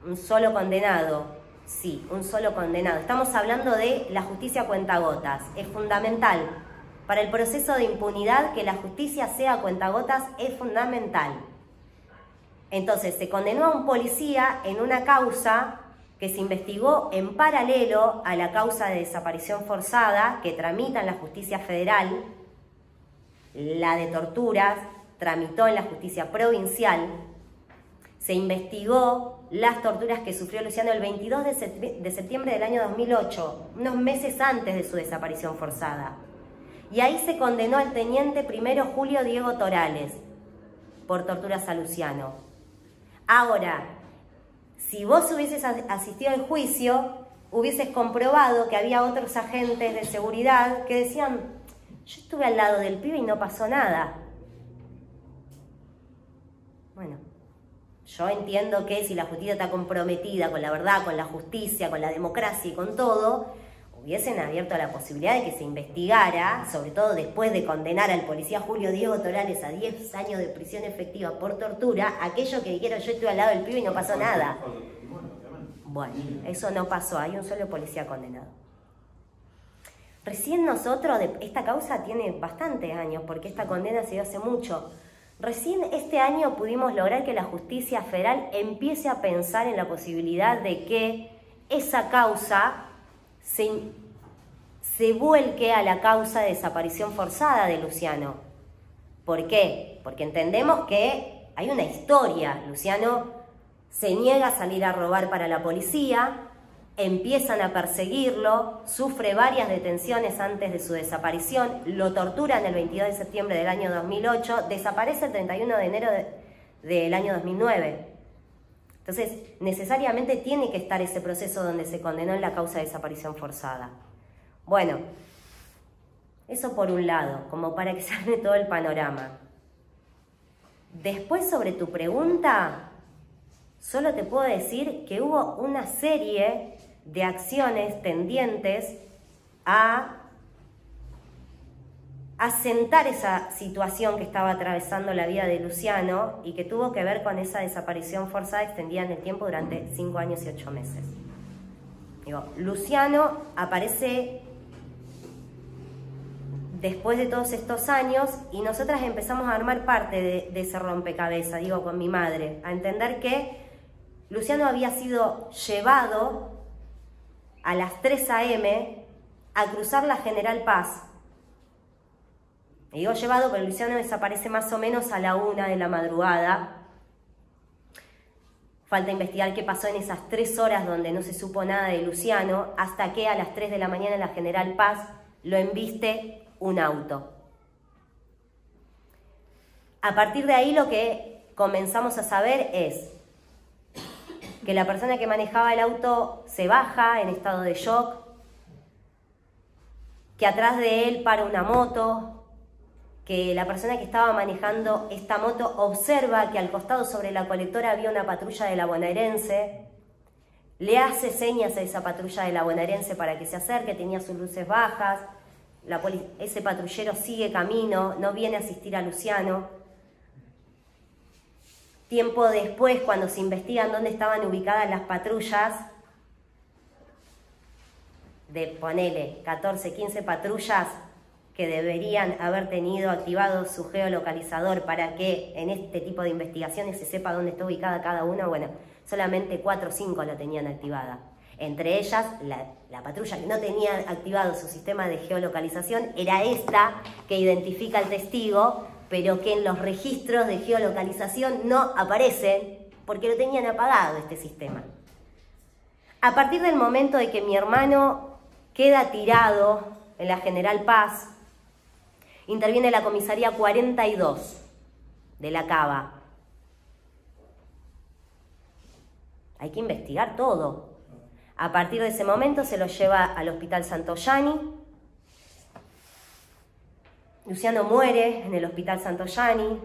un solo condenado. Sí, un solo condenado. Estamos hablando de la justicia a cuentagotas. Es fundamental. Para el proceso de impunidad, que la justicia sea a cuentagotas es fundamental. Entonces, se condenó a un policía en una causa que se investigó en paralelo a la causa de desaparición forzada que tramita en la justicia federal. La de torturas tramitó en la justicia provincial. Se investigó las torturas que sufrió Luciano el 22 de septiembre del año 2008, unos meses antes de su desaparición forzada. Y ahí se condenó al teniente primero Julio Diego Torales por torturas a Luciano. Ahora, si vos hubieses asistido al juicio, hubieses comprobado que había otros agentes de seguridad que decían, yo estuve al lado del pibe y no pasó nada. Bueno, yo entiendo que si la justicia está comprometida con la verdad, con la justicia, con la democracia y con todo, hubiesen abierto la posibilidad de que se investigara, sobre todo después de condenar al policía Julio Diego Torales a 10 años de prisión efectiva por tortura, aquellos que dijeron yo estuve al lado del pibe y no pasó nada. Bueno, eso no pasó, hay un solo policía condenado. Recién nosotros, esta causa tiene bastantes años, porque esta condena se dio hace mucho. Recién este año pudimos lograr que la justicia federal empiece a pensar en la posibilidad de que esa causa se vuelque a la causa de desaparición forzada de Luciano. ¿Por qué? Porque entendemos que hay una historia. Luciano se niega a salir a robar para la policía, empiezan a perseguirlo, sufre varias detenciones antes de su desaparición, lo torturan el 22 de septiembre del año 2008, desaparece el 31 de enero del año 2009. Entonces, necesariamente tiene que estar ese proceso donde se condenó en la causa de desaparición forzada. Bueno, eso por un lado, como para que se arme todo el panorama. Después, sobre tu pregunta, solo te puedo decir que hubo una serie de acciones tendientes a asentar esa situación que estaba atravesando la vida de Luciano y que tuvo que ver con esa desaparición forzada extendida en el tiempo durante 5 años y 8 meses. Digo, Luciano aparece después de todos estos años y nosotras empezamos a armar parte de ese rompecabezas, digo, con mi madre, a entender que Luciano había sido llevado a las 3 a.m. a cruzar la General Paz. Y digo llevado, pero Luciano desaparece más o menos a la 1 de la madrugada. Falta investigar qué pasó en esas 3 horas donde no se supo nada de Luciano, hasta que a las 3 de la mañana en la General Paz lo embiste un auto. A partir de ahí lo que comenzamos a saber es que la persona que manejaba el auto se baja en estado de shock, que atrás de él para una moto, que la persona que estaba manejando esta moto observa que al costado sobre la colectora había una patrulla de la bonaerense, le hace señas a esa patrulla de la bonaerense para que se acerque, tenía sus luces bajas, ese patrullero sigue camino, no viene a asistir a Luciano. Tiempo después, cuando se investigan dónde estaban ubicadas las patrullas, de ponele 14, 15 patrullas que deberían haber tenido activado su geolocalizador para que en este tipo de investigaciones se sepa dónde está ubicada cada una, bueno, solamente 4 o 5 lo tenían activada. Entre ellas, la patrulla que no tenía activado su sistema de geolocalización era esta que identifica al testigo, pero que en los registros de geolocalización no aparecen porque lo tenían apagado este sistema. A partir del momento de que mi hermano queda tirado en la General Paz, interviene la comisaría 42 de la Cava. Hay que investigar todo. A partir de ese momento se lo lleva al Hospital Santoyani. Luciano muere en el Hospital Santoyani.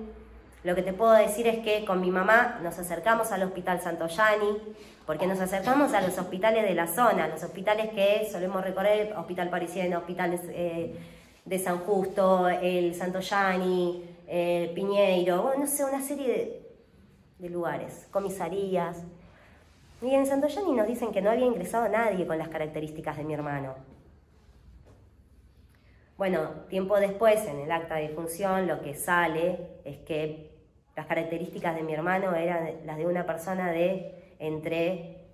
Lo que te puedo decir es que con mi mamá nos acercamos al Hospital Santoyani, porque nos acercamos a los hospitales de la zona, los hospitales que solemos recorrer, Hospital Parisien, hospitales de San Justo, el Santoyani, el Piñeiro, bueno, no sé, una serie de lugares, comisarías. Y en Santoyani nos dicen que no había ingresado nadie con las características de mi hermano. Bueno, tiempo después, en el acta de defunción, lo que sale es que las características de mi hermano eran las de una persona de entre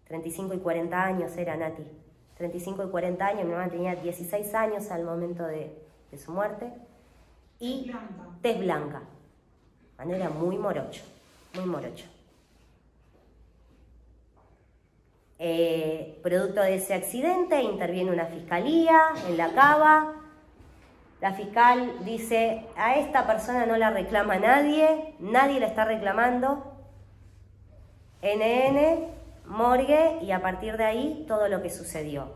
35 y 40 años, era Nati. 35 y 40 años, mi hermano tenía 16 años al momento de su muerte. Y tez blanca. Bueno, era muy morocho, muy morocho. Producto de ese accidente interviene una fiscalía en la Cava. La fiscal dice, a esta persona no la reclama nadie, nadie la está reclamando. NN, morgue, y a partir de ahí todo lo que sucedió.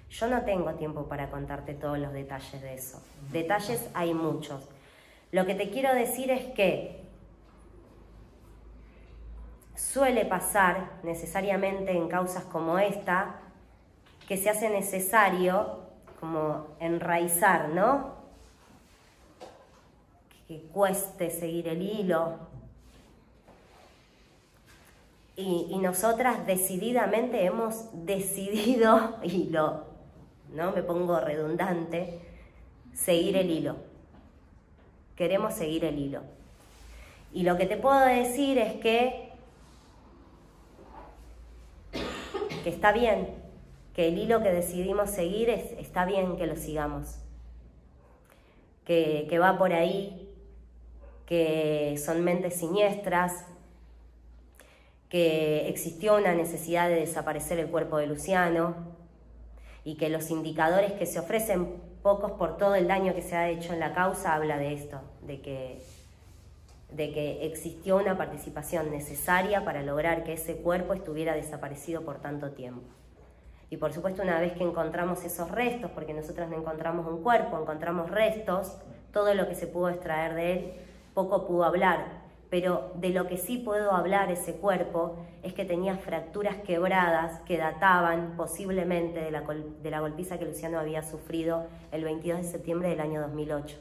Yo no tengo tiempo para contarte todos los detalles de eso. Detalles hay muchos. Lo que te quiero decir es que suele pasar necesariamente en causas como esta, que se hace necesario como enraizar, ¿no? Que cueste seguir el hilo. Y nosotras decididamente hemos decidido, y no me pongo redundante, seguir el hilo. Queremos seguir el hilo. Y lo que te puedo decir es que está bien, que el hilo que decidimos seguir está bien que lo sigamos, que va por ahí, que son mentes siniestras, que existió una necesidad de desaparecer el cuerpo de Luciano y que los indicadores que se ofrecen, pocos por todo el daño que se ha hecho en la causa, habla de esto, de que existió una participación necesaria para lograr que ese cuerpo estuviera desaparecido por tanto tiempo. Y por supuesto, una vez que encontramos esos restos, porque nosotros no encontramos un cuerpo, encontramos restos, todo lo que se pudo extraer de él, poco pudo hablar, pero de lo que sí puedo hablar ese cuerpo es que tenía fracturas quebradas que databan posiblemente de la golpiza que Luciano había sufrido el 22 de septiembre del año 2008,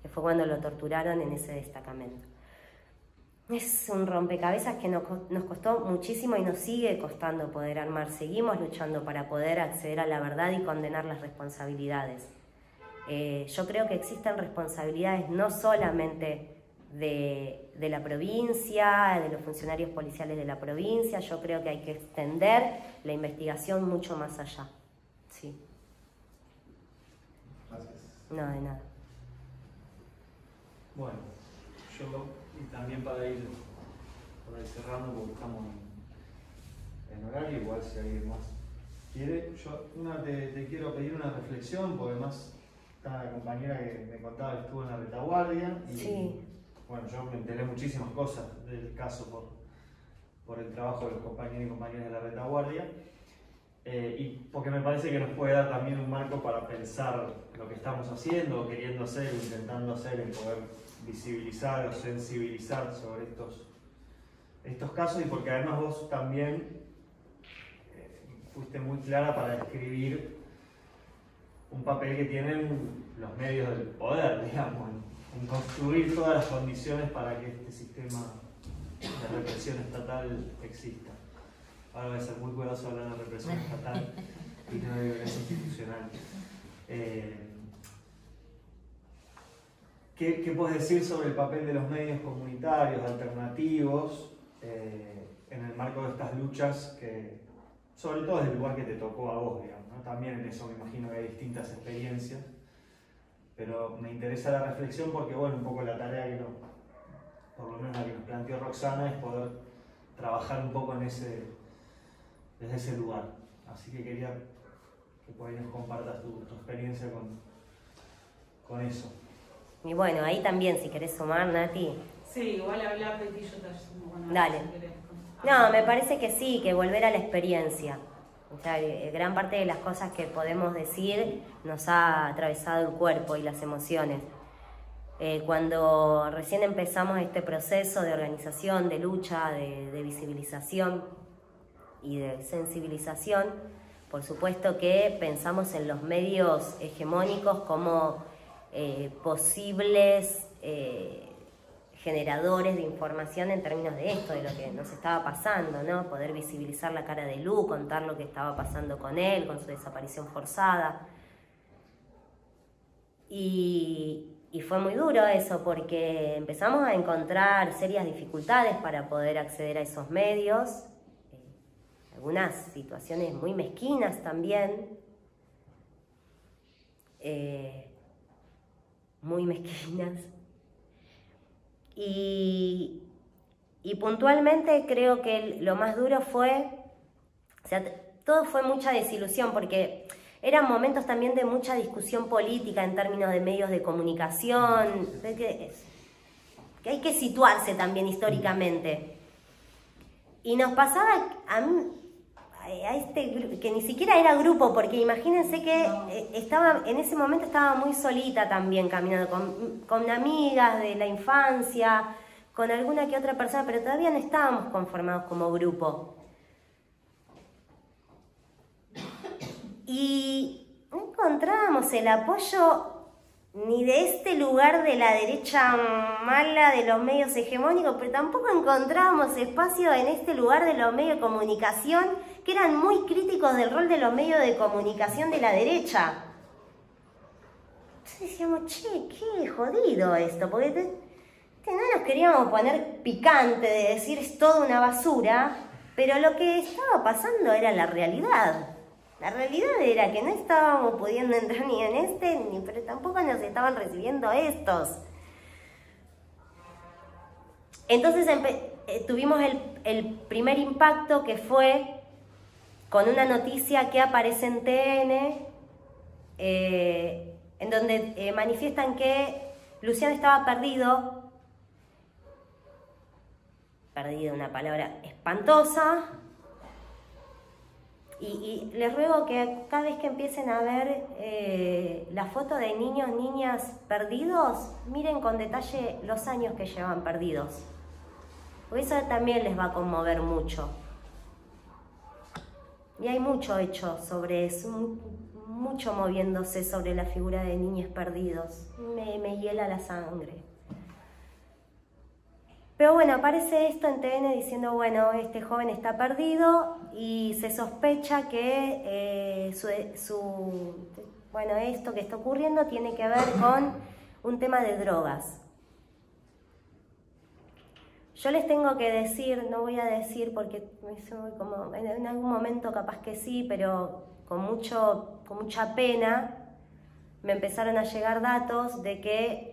que fue cuando lo torturaron en ese destacamento. Es un rompecabezas que nos costó muchísimo y nos sigue costando poder armar. Seguimos luchando para poder acceder a la verdad y condenar las responsabilidades. Yo creo que existen responsabilidades no solamente de la provincia, de los funcionarios policiales de la provincia. Yo creo que hay que extender la investigación mucho más allá. Sí. Gracias. No, de nada. Bueno, yo, y también para ir cerrando, porque estamos en horario, igual si alguien más quiere, yo te quiero pedir una reflexión, porque además está la compañera que me contaba que estuvo en la retaguardia, y sí. Bueno, yo me enteré muchísimas cosas del caso por el trabajo de los compañeros y compañeras de la retaguardia, y porque me parece que nos puede dar también un marco para pensar lo que estamos haciendo, queriendo hacer, intentando hacer, en poder visibilizar o sensibilizar sobre estos casos, y porque además vos también fuiste muy clara para describir un papel que tienen los medios del poder, digamos, en construir todas las condiciones para que este sistema de represión estatal exista. Ahora voy a ser muy cuidadoso de hablar de represión estatal y no de violencia institucional. ¿Qué puedes decir sobre el papel de los medios comunitarios, alternativos, en el marco de estas luchas, que, sobre todo desde el lugar que te tocó a vos, digamos, ¿no? También en eso me imagino que hay distintas experiencias, pero me interesa la reflexión porque, bueno, un poco la tarea que por lo menos la que nos planteó Roxana es poder trabajar un poco desde ese lugar. Así que quería que por ahí nos compartas tu experiencia con eso. Y bueno, ahí también, si querés sumar, Nati. Sí, igual hablar de ti yo te sumo. Bueno, dale. Si querés. No, me parece que sí, que volver a la experiencia. O sea, gran parte de las cosas que podemos decir nos ha atravesado el cuerpo y las emociones. Cuando recién empezamos este proceso de organización, de lucha, de visibilización y de sensibilización, por supuesto que pensamos en los medios hegemónicos como posibles generadores de información en términos de esto, de lo que nos estaba pasando, ¿no? Poder visibilizar la cara de Lu, contar lo que estaba pasando con él, con su desaparición forzada. Y fue muy duro eso, porque empezamos a encontrar serias dificultades para poder acceder a esos medios, algunas situaciones muy mezquinas también, muy mezquinas. Y puntualmente creo que lo más duro fue, o sea, todo fue mucha desilusión, porque eran momentos también de mucha discusión política en términos de medios de comunicación, que hay que situarse también históricamente. Y nos pasaba a este que ni siquiera era grupo, porque imagínense que en ese momento estaba muy solita también, caminando con amigas de la infancia, con alguna que otra persona, pero todavía no estábamos conformados como grupo. Y no encontrábamos el apoyo ni de este lugar de la derecha mala de los medios hegemónicos, pero tampoco encontrábamos espacio en este lugar de los medios de comunicación, que eran muy críticos del rol de los medios de comunicación de la derecha. Entonces decíamos, che, qué jodido esto, porque no nos queríamos poner picante de decir es toda una basura, pero lo que estaba pasando era la realidad. La realidad era que no estábamos pudiendo entrar ni en pero tampoco nos estaban recibiendo estos. Entonces tuvimos el primer impacto, que fue con una noticia que aparece en TN, en donde manifiestan que Luciano estaba perdido, una palabra espantosa, y les ruego que cada vez que empiecen a ver la foto de niños, niñas perdidos, miren con detalle los años que llevan perdidos, porque eso también les va a conmover mucho. Y hay mucho hecho sobre eso, mucho moviéndose sobre la figura de niños perdidos. Me hiela la sangre. Pero bueno, aparece esto en TN diciendo, bueno, este joven está perdido y se sospecha que bueno, esto que está ocurriendo tiene que ver con un tema de drogas. Yo les tengo que decir, no voy a decir porque como en algún momento capaz que sí, pero con mucha pena me empezaron a llegar datos de que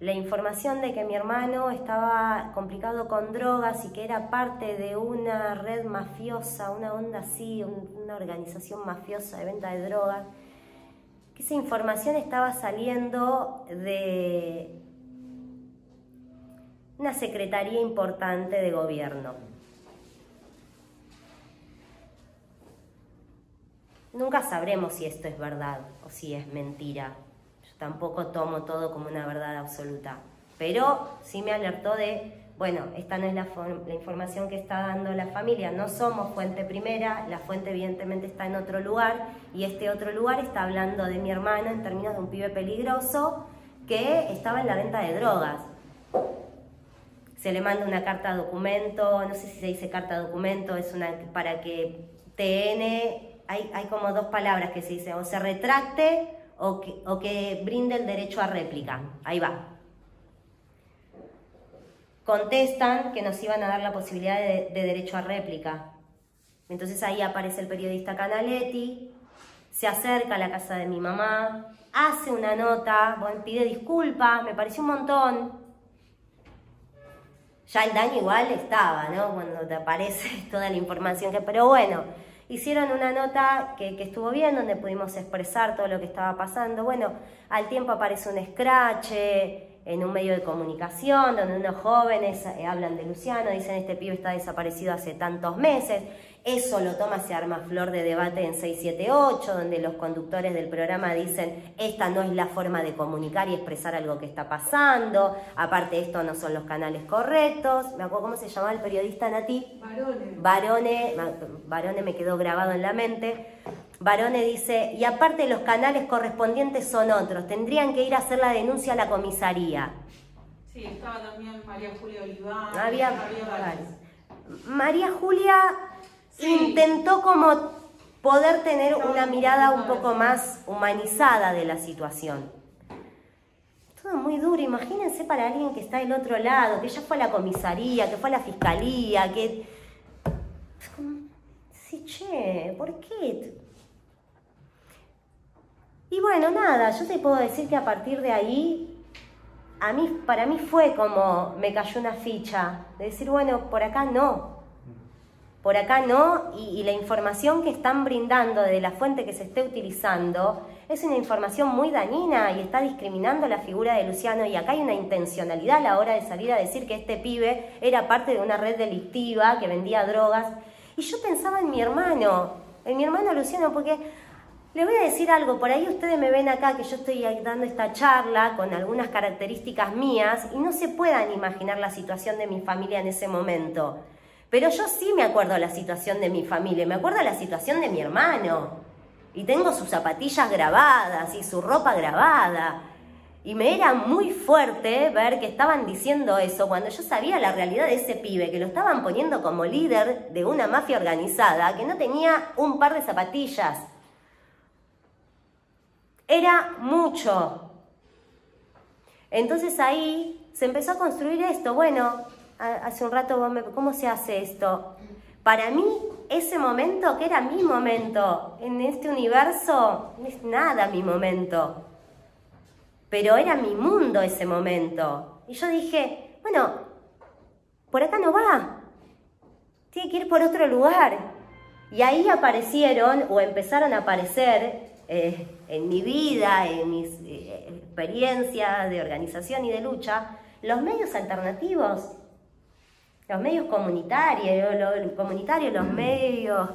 la información de que mi hermano estaba complicado con drogas y que era parte de una red mafiosa, una onda así, una organización mafiosa de venta de drogas, que esa información estaba saliendo de una secretaría importante de gobierno. Nunca sabremos si esto es verdad o si es mentira. Yo tampoco tomo todo como una verdad absoluta. Pero sí me alertó de, bueno, esta no es la información que está dando la familia. No somos fuente primera, la fuente evidentemente está en otro lugar. Y este otro lugar está hablando de mi hermano en términos de un pibe peligroso que estaba en la venta de drogas. Se le manda una carta documento, no sé si se dice carta documento, es una para que TN... Hay como dos palabras que se dicen, o se retracte o que brinde el derecho a réplica. Ahí va. Contestan que nos iban a dar la posibilidad de derecho a réplica. Entonces ahí aparece el periodista Canaletti, se acerca a la casa de mi mamá, hace una nota, bueno, pide disculpas, me pareció un montón. Ya el daño igual estaba, ¿no? Cuando te aparece toda la información que... Pero bueno, hicieron una nota que estuvo bien, donde pudimos expresar todo lo que estaba pasando. Bueno, al tiempo aparece un scratch en un medio de comunicación, donde unos jóvenes hablan de Luciano, dicen este pibe está desaparecido hace tantos meses. Eso lo toma, se arma flor de debate en 678, donde los conductores del programa dicen esta no es la forma de comunicar y expresar algo que está pasando, aparte esto no son los canales correctos. Me acuerdo cómo se llamaba el periodista, Nati. Barone me quedó grabado en la mente. Barone dice, y aparte los canales correspondientes son otros, tendrían que ir a hacer la denuncia a la comisaría. Sí, estaba también María Julia Oliván. María Julia... Sí. Intentó como poder tener una mirada un poco más humanizada de la situación. Todo muy duro, imagínense para alguien que está del otro lado, que ya fue a la comisaría, que fue a la fiscalía, que... Es como, sí, che, ¿por qué? Y bueno, nada, yo te puedo decir que a partir de ahí, para mí fue como me cayó una ficha, de decir, bueno, por acá no. Por acá no, y la información que están brindando de la fuente que se esté utilizando es una información muy dañina y está discriminando la figura de Luciano, y acá hay una intencionalidad a la hora de salir a decir que este pibe era parte de una red delictiva que vendía drogas. Y yo pensaba en mi hermano Luciano, porque les voy a decir algo, por ahí ustedes me ven acá que yo estoy dando esta charla con algunas características mías y no se puedan imaginar la situación de mi familia en ese momento. Pero yo sí me acuerdo de la situación de mi familia, me acuerdo de la situación de mi hermano. Y tengo sus zapatillas grabadas y su ropa grabada. Y me era muy fuerte ver que estaban diciendo eso cuando yo sabía la realidad de ese pibe, que lo estaban poniendo como líder de una mafia organizada, que no tenía un par de zapatillas. Era mucho. Entonces ahí se empezó a construir esto. Bueno, hace un rato ¿cómo se hace esto? Para mí, ese momento, que era mi momento en este universo, no es nada mi momento. Pero era mi mundo ese momento. Y yo dije, bueno, por acá no va, tiene que ir por otro lugar. Y ahí aparecieron o empezaron a aparecer en mi vida, en mis experiencias de organización y de lucha, los medios alternativos, los medios comunitarios, los medios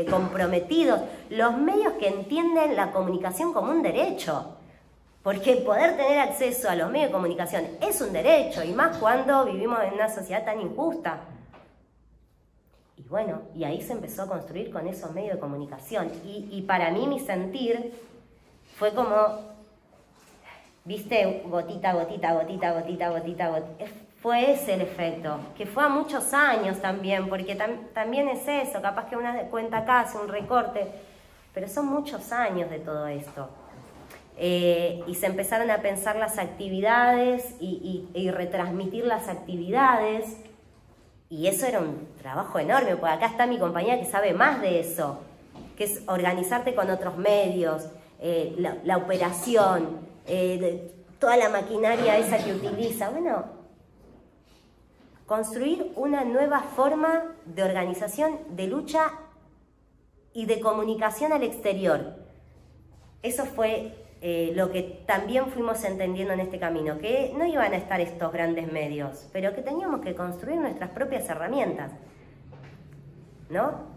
comprometidos, los medios que entienden la comunicación como un derecho. Porque poder tener acceso a los medios de comunicación es un derecho, y más cuando vivimos en una sociedad tan injusta. Y bueno, y ahí se empezó a construir con esos medios de comunicación. Y para mí mi sentir fue como, viste, gotita, gotita, gotita, gotita, gotita, gotita. Fue ese el efecto, que fue a muchos años también, porque también es eso, capaz que una cuenta acá hace un recorte, pero son muchos años de todo esto. Y se empezaron a pensar las actividades y retransmitir las actividades, y eso era un trabajo enorme, porque acá está mi compañera que sabe más de eso, que es organizarte con otros medios, la operación, toda la maquinaria esa que utiliza. Bueno, construir una nueva forma de organización, de lucha y de comunicación al exterior. Eso fue lo que también fuimos entendiendo en este camino, que no iban a estar estos grandes medios, pero que teníamos que construir nuestras propias herramientas, ¿no?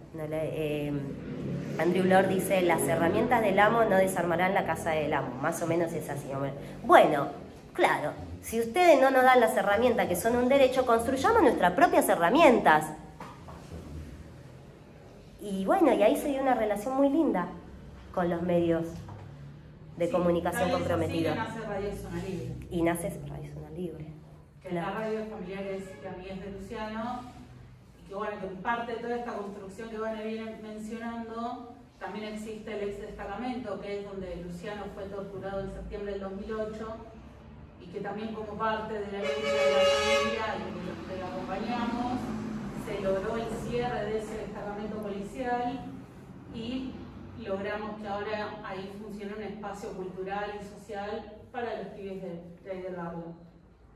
Andrew Lord dice, las herramientas del amo no desarmarán la casa del amo, más o menos es así. Bueno, claro, si ustedes no nos dan las herramientas que son un derecho, construyamos nuestras propias herramientas. Y bueno, y ahí se dio una relación muy linda con los medios de comunicación comprometidos. Y nace Radio Zona Libre. Y nace Radio Zona Libre. Que es la radio de familiares y amigas de Luciano, y que bueno, que en parte de toda esta construcción que van a ir mencionando, también existe el ex destacamento, que es donde Luciano fue torturado en septiembre del 2008, y que también como parte de la lucha de la familia y de los que lo acompañamos, se logró el cierre de ese destacamento policial y logramos que ahora ahí funcione un espacio cultural y social para los pibes de ahí del barrio.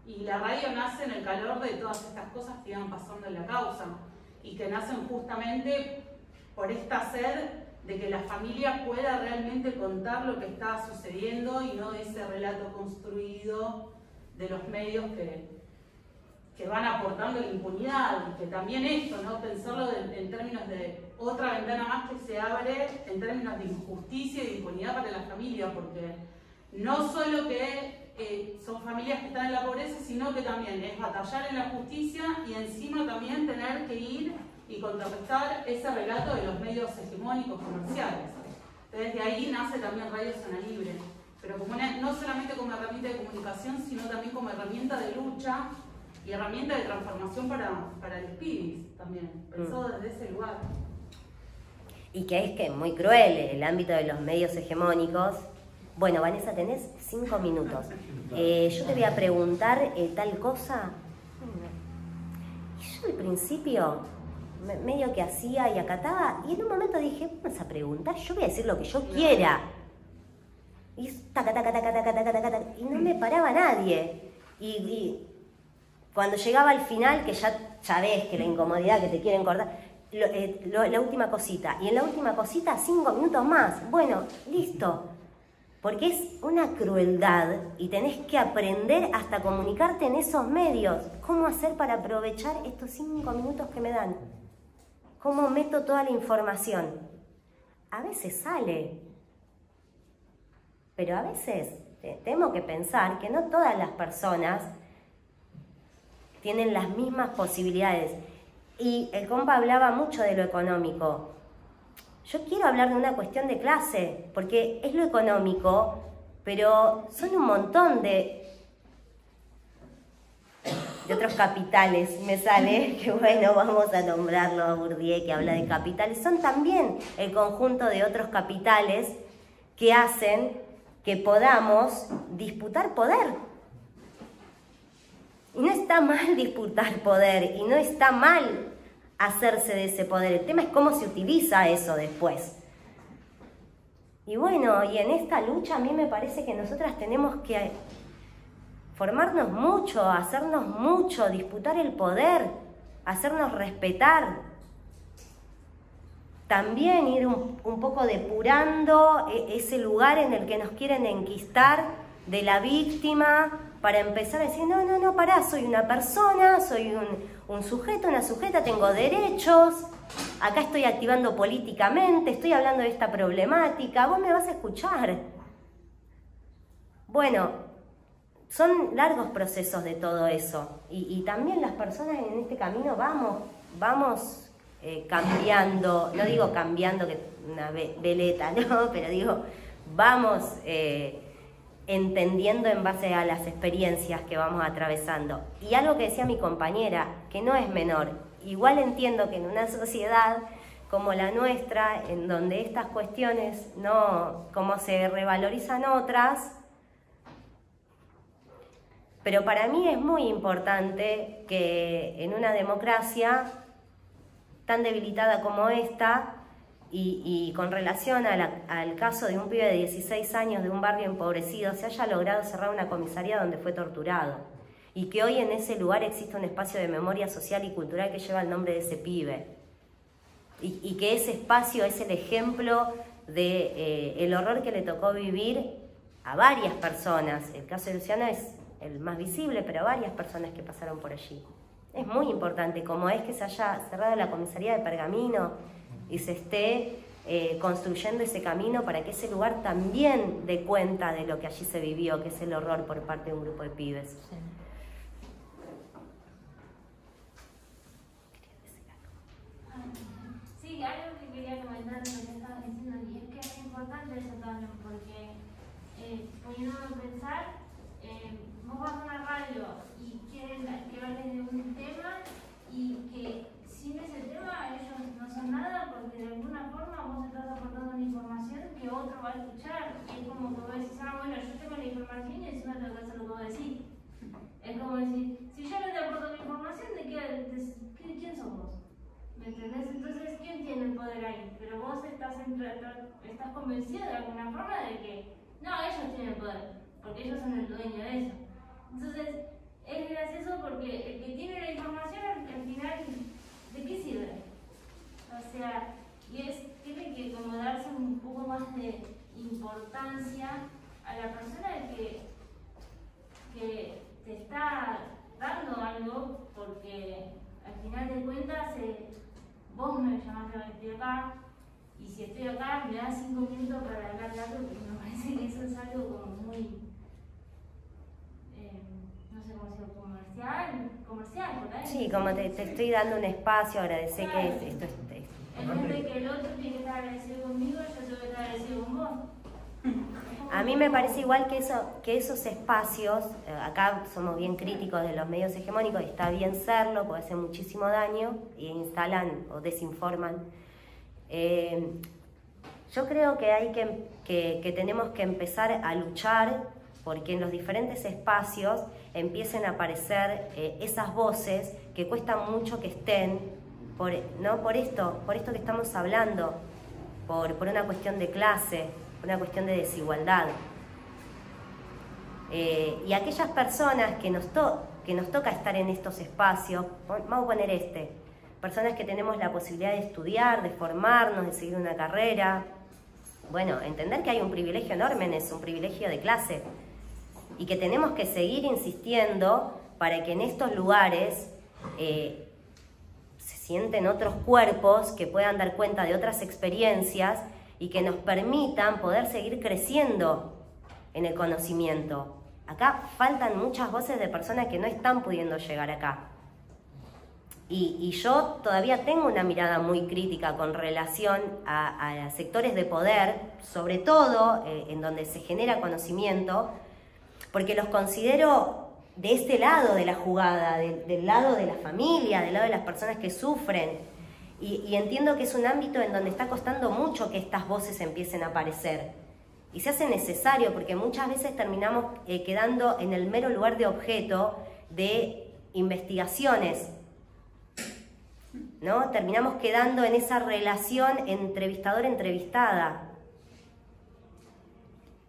Y la radio nace en el calor de todas estas cosas que iban pasando en la causa y que nacen justamente por esta sed de que la familia pueda realmente contar lo que está sucediendo y no ese relato construido de los medios que van aportando la impunidad, y que también esto, ¿no? Pensarlo en términos de otra ventana más que se abre en términos de injusticia y de impunidad para la familia, porque no solo que son familias que están en la pobreza, sino que también es batallar en la justicia y encima también tener que ir y contrarrestar ese relato de los medios hegemónicos comerciales. Entonces de ahí nace también Radio Zona Libre, pero como no solamente como herramienta de comunicación, sino también como herramienta de lucha y herramienta de transformación para los pibes también, pensado desde ese lugar. Y que es muy cruel el ámbito de los medios hegemónicos. Bueno, Vanessa, tenés 5 minutos. Yo te voy a preguntar tal cosa. Y yo al principio medio que hacía y acataba, y en un momento dije, vamos a preguntar, yo voy a decir lo que yo quiera. Y taca, taca, taca, taca, taca, taca, taca, y no me paraba nadie. Y cuando llegaba al final, que ya ves que la incomodidad que te quieren cortar, la última cosita. Y en la última cosita, 5 minutos más. Bueno, listo. Porque es una crueldad y tenés que aprender hasta comunicarte en esos medios. ¿Cómo hacer para aprovechar estos 5 minutos que me dan? ¿Cómo meto toda la información? A veces sale. Pero a veces tengo que pensar que no todas las personas tienen las mismas posibilidades. Y el compa hablaba mucho de lo económico. Yo quiero hablar de una cuestión de clase, porque es lo económico, pero son un montón de otros capitales, me sale, que bueno, vamos a nombrarlo a Bourdieu, que habla de capitales. Son también el conjunto de otros capitales que hacen que podamos disputar poder. Y no está mal disputar poder, y no está mal hacerse de ese poder. El tema es cómo se utiliza eso después. Y bueno, y en esta lucha a mí me parece que nosotras tenemos que formarnos mucho, hacernos mucho, disputar el poder, hacernos respetar, también ir un poco depurando ese lugar en el que nos quieren enquistar de la víctima, para empezar a decir, no, pará, soy una persona, soy un sujeto, una sujeta, tengo derechos, acá estoy activando políticamente, estoy hablando de esta problemática, vos me vas a escuchar. Bueno, son largos procesos de todo eso, y también las personas en este camino vamos cambiando, no digo cambiando que una veleta, ¿no? Pero digo, vamos entendiendo en base a las experiencias que vamos atravesando. Y algo que decía mi compañera, que no es menor, igual entiendo que en una sociedad como la nuestra, en donde estas cuestiones no, como se revalorizan otras, pero para mí es muy importante que en una democracia tan debilitada como esta, y con relación al caso de un pibe de 16 años de un barrio empobrecido, se haya logrado cerrar una comisaría donde fue torturado, y que hoy en ese lugar existe un espacio de memoria social y cultural que lleva el nombre de ese pibe, y que ese espacio es el ejemplo de el horror que le tocó vivir a varias personas. El caso de Luciano es el más visible, pero varias personas que pasaron por allí. Es muy importante, como es que se haya cerrado la comisaría de Pergamino y se esté construyendo ese camino para que ese lugar también dé cuenta de lo que allí se vivió, que es el horror por parte de un grupo de pibes. Sí. Sí, algo que quería comentar de lo que estabas diciendo, y es que es importante eso también, porque poniéndome a pensar, vos vas a una radio y quieren que hables de un tema y que sin ese tema ellos no son nada, porque de alguna forma vos estás aportando una información que otro va a escuchar, y es como que vos decís, bueno, yo tengo la información y encima tengo que hacer lo que vos decís. Es como decir, si yo no te aporto mi información, ¿quién sos vos? ¿Me entendés? Entonces, ¿quién tiene el poder ahí? Pero vos estás convencido de alguna forma de que no, ellos tienen el poder, porque ellos son el dueño de eso. Entonces, es gracioso porque el que tiene la información al final, ¿de qué sirve? O sea, tiene que como darse un poco más de importancia a la persona que te está dando algo, porque al final de cuentas vos me llamaste a venir acá, y si estoy acá me das 5 minutos para hablar de algo, porque me parece que eso es algo como muy, no sé cómo decirlo, comercial, por ahí. Sí, como te estoy dando un espacio, agradecer claro. Que esto es... En vez de que el otro tiene que estar agradecido conmigo, yo tengo que estar agradecido con vos. A mí me parece igual que esos espacios, acá somos bien críticos de los medios hegemónicos, y está bien serlo, puede hacer muchísimo daño, y instalan o desinforman. Yo creo que que tenemos que empezar a luchar porque en los diferentes espacios empiecen a aparecer esas voces que cuestan mucho que estén, por esto que estamos hablando, por una cuestión de clase, una cuestión de desigualdad. Y aquellas personas que nos toca estar en estos espacios, vamos a poner personas que tenemos la posibilidad de estudiar, de formarnos, de seguir una carrera, bueno, entender que hay un privilegio enorme en eso, un privilegio de clase, y que tenemos que seguir insistiendo para que en estos lugares se sienten otros cuerpos que puedan dar cuenta de otras experiencias y que nos permitan poder seguir creciendo en el conocimiento. Acá faltan muchas voces de personas que no están pudiendo llegar acá. Y yo todavía tengo una mirada muy crítica con relación a sectores de poder, sobre todo en donde se genera conocimiento, porque los considero de este lado de la jugada, del lado de la familia, del lado de las personas que sufren. Y entiendo que es un ámbito en donde está costando mucho que estas voces empiecen a aparecer. Y se hace necesario, porque muchas veces terminamos quedando en el mero lugar de objeto de investigaciones, ¿no? Terminamos quedando en esa relación entrevistador-entrevistada.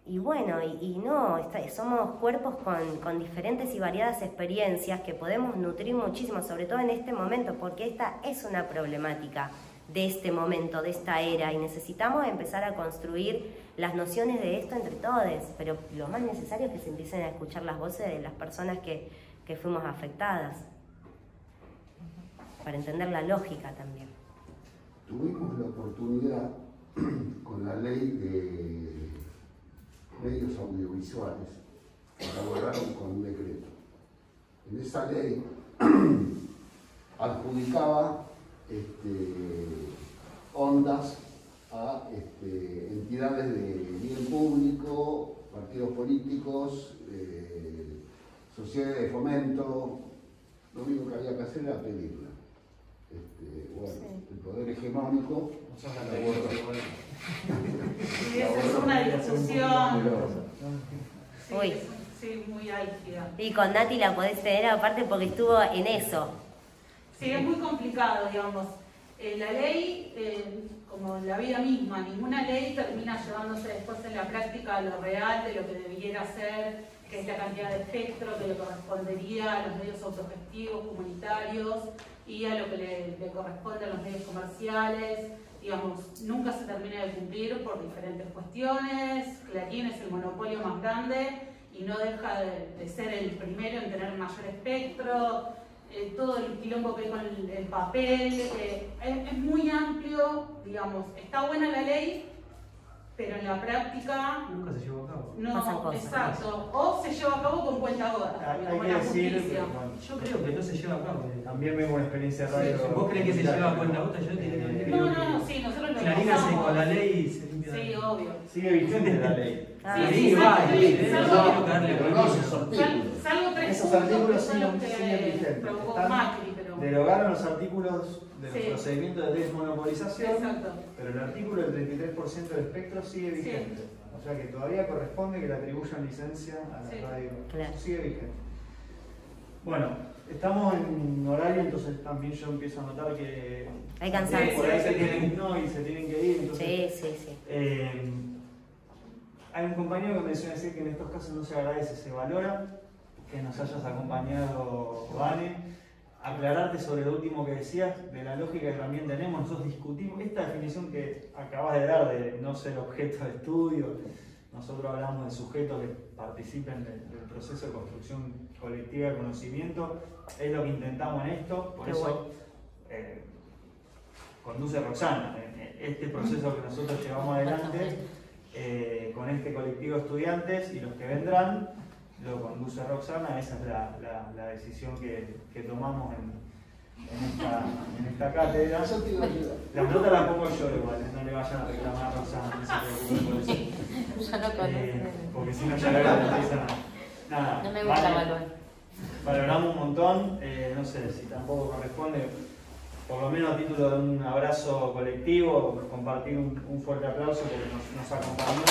Y bueno, no, somos cuerpos con diferentes y variadas experiencias que podemos nutrir muchísimo, sobre todo en este momento, porque esta es una problemática de este momento, de esta era, y necesitamos empezar a construir las nociones de esto entre todos, pero lo más necesario es que se empiecen a escuchar las voces de las personas que fuimos afectadas, para entender la lógica también. Tuvimos la oportunidad con la ley de medios audiovisuales, que elaboraron con un decreto. En esa ley adjudicaba ondas a entidades de bien público, partidos políticos, sociedades de fomento. Lo único que había que hacer era pedirla. Bueno, sí. El poder hegemónico Sí, esa es una discusión sí, muy álgida. Y con Nati la podés tener aparte porque estuvo en eso. Sí, es muy complicado, digamos. La ley, como la vida misma, ninguna ley termina llevándose después en la práctica a lo real de lo que debiera ser, que es la cantidad de espectro que le correspondería a los medios autogestivos, comunitarios, y a lo que le corresponde a los medios comerciales. Digamos, nunca se termina de cumplir por diferentes cuestiones. Clarín es el monopolio más grande y no deja de ser el primero en tener mayor espectro. Todo el quilombo que hay con el papel, es muy amplio, digamos, está buena la ley, pero en la práctica nunca se llevó a cabo. No, exacto. O se lleva a cabo con cuentagotas. Hay que decir, yo creo que no se lleva a cabo. También vemos una experiencia de radio. ¿Vos crees que se lleva a cuentagotas? Yo te No, sí, nosotros lo Clarina pasamos. con la ley y se limpia. Sí, obvio. Sigue vigente la ley. Sí, salvo esos artículos siguen vigentes. Derogaron los artículos de los procedimientos de desmonopolización, pero el artículo del 33% del espectro sigue vigente. O sea que todavía corresponde que le atribuyan licencia a la radio. Sigue vigente. Bueno, estamos en horario, entonces también yo empiezo a notar que hay cansancio. Por ahí se tienen que ir. Entonces, sí. Hay un compañero que menciona decir que en estos casos no se agradece, se valora que nos hayas acompañado, Vane. Aclararte sobre lo último que decías, de la lógica que también tenemos. Nosotros discutimos esta definición que acabas de dar de no ser objeto de estudio. Nosotros hablamos de sujetos que participen del proceso de construcción colectiva de conocimiento. Es lo que intentamos en esto, por eso conduce Roxana. Este proceso que nosotros llevamos adelante con este colectivo de estudiantes y los que vendrán, lo conduce Roxana. Esa es la decisión que tomamos en esta cátedra. La nota la pongo yo igual, no le vayan a reclamar a Roxana, no se preocupen por eso. Yo no conozco. Porque si no ya le empiezan a... Nada, no me gusta evaluar. Valoramos un montón, no sé si tampoco corresponde, por lo menos a título de un abrazo colectivo, compartir un fuerte aplauso porque nos acompañó.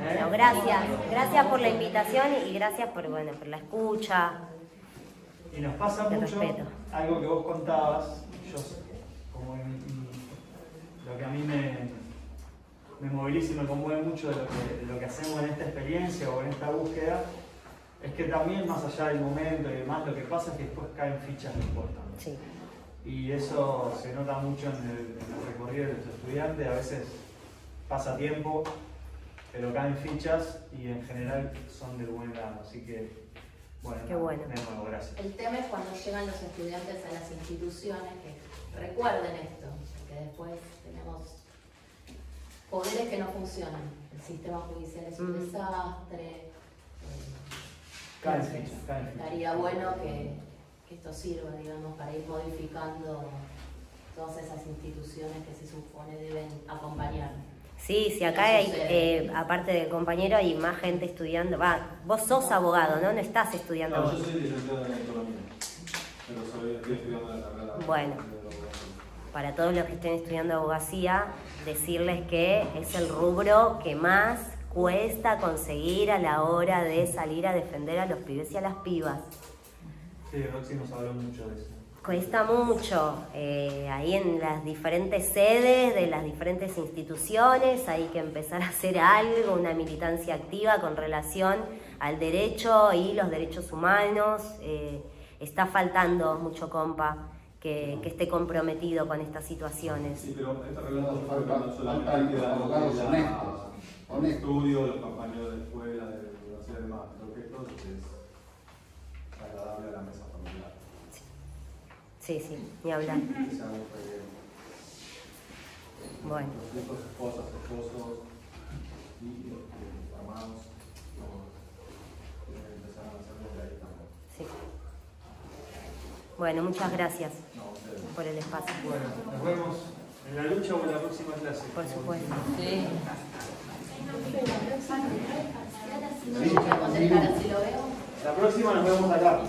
Bueno, gracias por la invitación y gracias por la escucha. Y nos pasa mucho algo que vos contabas, como lo que a mí me moviliza y me conmueve mucho de lo que hacemos en esta experiencia o en esta búsqueda, es que también más allá del momento y demás, lo que pasa es que después caen fichas importantes. Sí. Y eso se nota mucho en el recorrido de nuestros estudiantes. A veces pasa tiempo, pero caen fichas y en general son del buen lado. Así que, bueno, qué bueno. De nuevo, gracias. El tema es cuando llegan los estudiantes a las instituciones que recuerden esto, que después tenemos poderes que no funcionan. El sistema judicial es un desastre. Caen fichas. Estaría bueno que esto sirva, digamos, para ir modificando todas esas instituciones que se supone deben acompañar. Sí, acá hay, aparte del compañero, hay más gente estudiando. Vos sos abogado, ¿no? No estás estudiando. No, yo soy licenciado en economía, pero estoy estudiando la carrera. Bueno, para todos los que estén estudiando abogacía, decirles que es el rubro que más cuesta conseguir a la hora de salir a defender a los pibes y a las pibas. Sí, Roxy nos habló mucho de eso. Cuesta mucho, ahí en las diferentes sedes de las diferentes instituciones hay que empezar a hacer algo, una militancia activa con relación al derecho y los derechos humanos. Está faltando mucho compa que esté comprometido con estas situaciones. Sí, pero esta relación no solamente queda en el estudio, los compañeros de escuela, de la universidad y demás, creo que esto es agradable a la mesa familiar. Sí, ni hablar. Que sea algo que bueno. Los hijos, esposas, esposos y hermanos empezaron a hacerlo de ahí también. Sí. Bueno, muchas gracias por el espacio. Bueno, nos vemos en la lucha o en la próxima clase. Por supuesto. Sí. Si no llega a contestar, así lo veo. La próxima nos vemos acá.